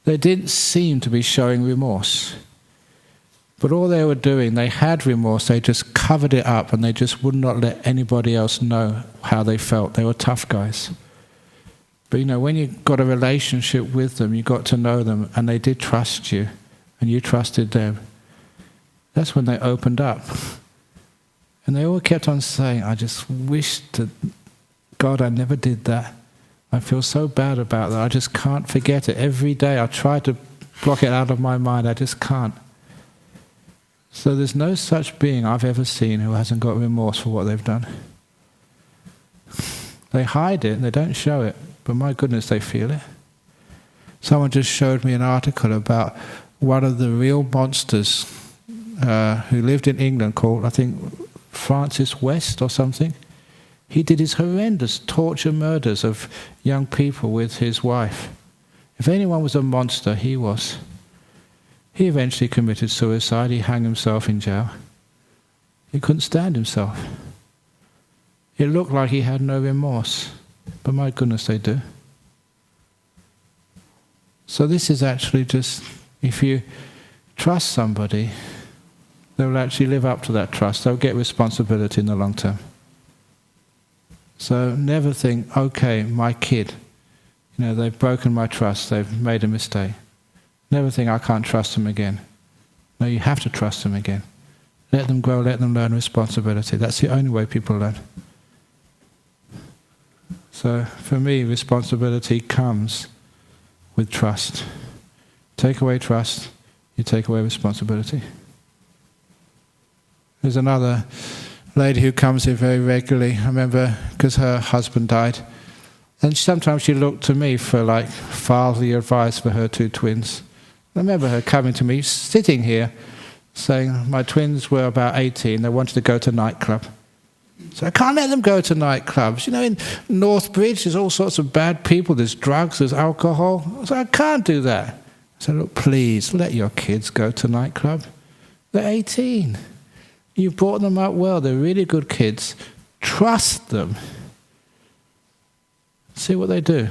They didn't seem to be showing remorse. But all they were doing, they had remorse, they just covered it up and they just would not let anybody else know how they felt. They were tough guys. But when you got a relationship with them, you got to know them and they did trust you and you trusted them. That's when they opened up. And they all kept on saying, I just wish to God I never did that. I feel so bad about that. I just can't forget it. Every day I try to block it out of my mind. I just can't. So there's no such being I've ever seen who hasn't got remorse for what they've done. They hide it, they don't show it, but my goodness, they feel it. Someone just showed me an article about one of the real monsters who lived in England called, I think, Francis West or something. He did his horrendous torture murders of young people with his wife. If anyone was a monster, he was. He eventually committed suicide. He hung himself in jail. He couldn't stand himself. It looked like he had no remorse, but my goodness, they do. So this is actually just, if you trust somebody, they'll actually live up to that trust. They'll get responsibility in the long term. So never think, okay, my kid, they've broken my trust, they've made a mistake. Never think, I can't trust them again. No, you have to trust them again. Let them grow, let them learn responsibility. That's the only way people learn. So for me, responsibility comes with trust. Take away trust, you take away responsibility. There's another lady who comes here very regularly. I remember, because her husband died, and sometimes she looked to me for fatherly advice for her 2 twins. I remember her coming to me, sitting here, saying my twins were about 18, they wanted to go to a nightclub. So I can't let them go to nightclubs. In Northbridge there's all sorts of bad people, there's drugs, there's alcohol. So I can't do that. I said, look, please, let your kids go to a nightclub. They're 18. You brought them up well, they're really good kids. Trust them. See what they do.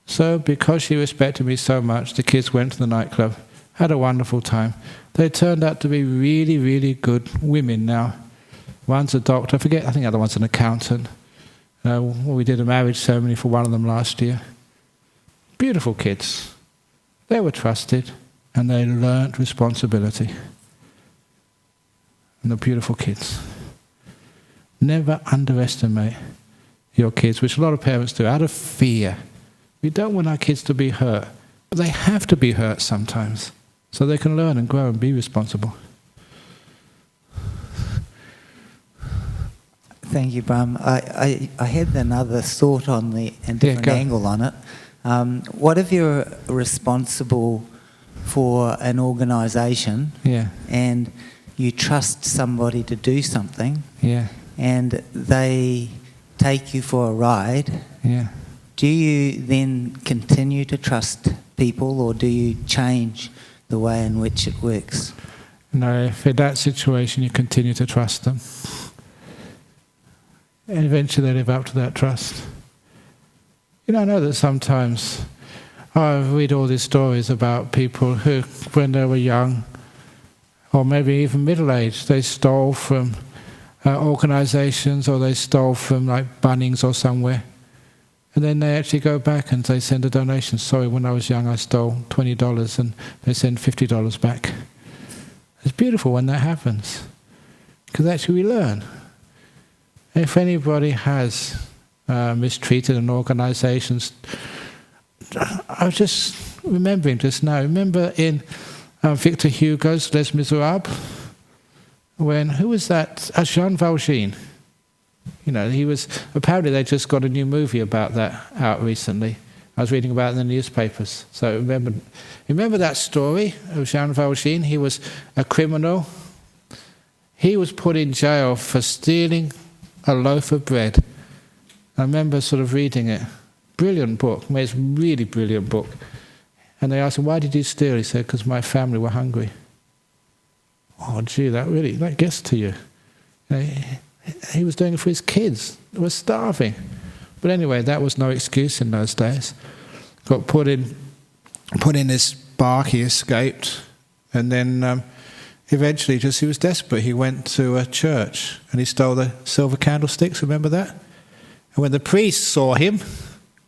So because she respected me so much, the kids went to the nightclub, had a wonderful time. They turned out to be really, really good women now. One's a doctor, I think the other one's an accountant. We did a marriage ceremony for one of them last year. Beautiful kids. They were trusted and they learnt responsibility. And they're beautiful kids. Never underestimate your kids, which a lot of parents do, out of fear. We don't want our kids to be hurt, but they have to be hurt sometimes, so they can learn and grow and be responsible. Thank you, Bram. I had another thought on a different angle on it. What if you're responsible for an organisation and you trust somebody to do something and they take you for a ride, do you then continue to trust people, or do you change the way in which it works? No, if in that situation you continue to trust them. And eventually they live up to that trust. I know that sometimes I read all these stories about people who, when they were young, or maybe even middle-aged, they stole from organisations, or they stole from Bunnings or somewhere. And then they actually go back and they send a donation. Sorry, when I was young I stole $20, and they send $50 back. It's beautiful when that happens, because actually we learn. If anybody has mistreated an organisation, I was just remembering just now. Remember in Victor Hugo's Les Miserables, who was that? Jean Valjean. He was, apparently they just got a new movie about that out recently. I was reading about it in the newspapers. So remember that story of Jean Valjean? He was a criminal. He was put in jail for stealing a loaf of bread. I remember sort of reading it. Brilliant book. It's a really brilliant book. And they asked him, why did you steal? He said, because my family were hungry. Oh, gee, that gets to you. He was doing it for his kids. They were starving. But anyway, that was no excuse in those days. Got put in this bark, he escaped. And then eventually, he was desperate. He went to a church and he stole the silver candlesticks, remember that? And when the priest saw him,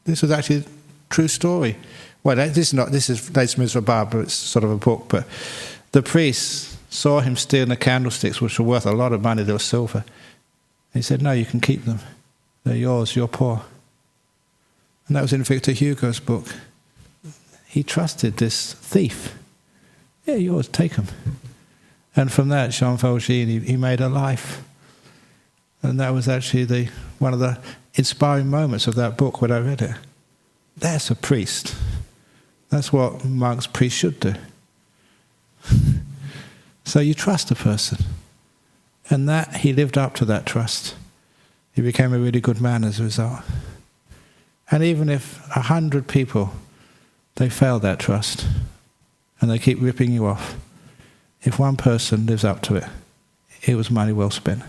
this was actually a true story. Well, this is Les Miserables, it's sort of a book, but the priest saw him stealing the candlesticks, which were worth a lot of money, they were silver. He said, no, you can keep them. They're yours, you're poor. And that was in Victor Hugo's book. He trusted this thief. Yeah, yours, take them. And from that, Jean Valjean, he made a life. And that was actually one of the inspiring moments of that book when I read it. That's a priest. That's what monks, priests should do. So you trust a person. And that he lived up to that trust. he became a really good man as a result. And even if 100 people, they fail that trust, and they keep ripping you off, if one person lives up to it, it was money well spent.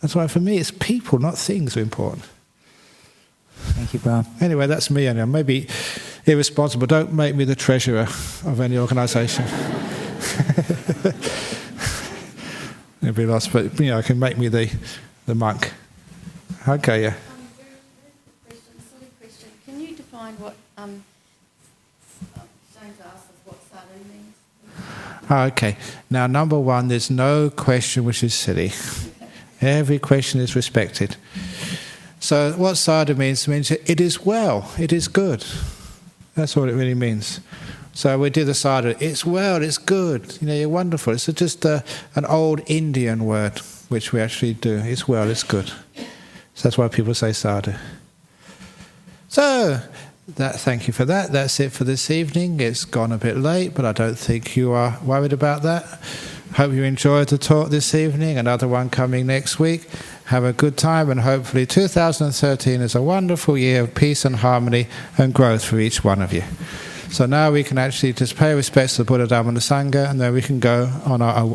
That's why for me it's people, not things, are important. Thank you, Brian. Anyway, that's me. I may be irresponsible. Don't make me the treasurer of any organisation. It'd be lost, but I can make me the monk. Okay, yeah. Silly question. Can you define what James asked us what sadhu means? Okay. Now, number one, there's no question which is silly. Every question is respected. So what sadhu means it is well, it is good. That's what it really means. So we do the sadhu, it's well, it's good, you're wonderful. It's just an old Indian word, which we actually do. It's well, it's good. So that's why people say sadhu. So, thank you for that. That's it for this evening. It's gone a bit late, but I don't think you are worried about that. Hope you enjoyed the talk this evening. Another one coming next week. Have a good time, and hopefully 2013 is a wonderful year of peace and harmony and growth for each one of you. So now we can actually just pay respects to the Buddha, Dhamma and the Sangha, and then we can go on our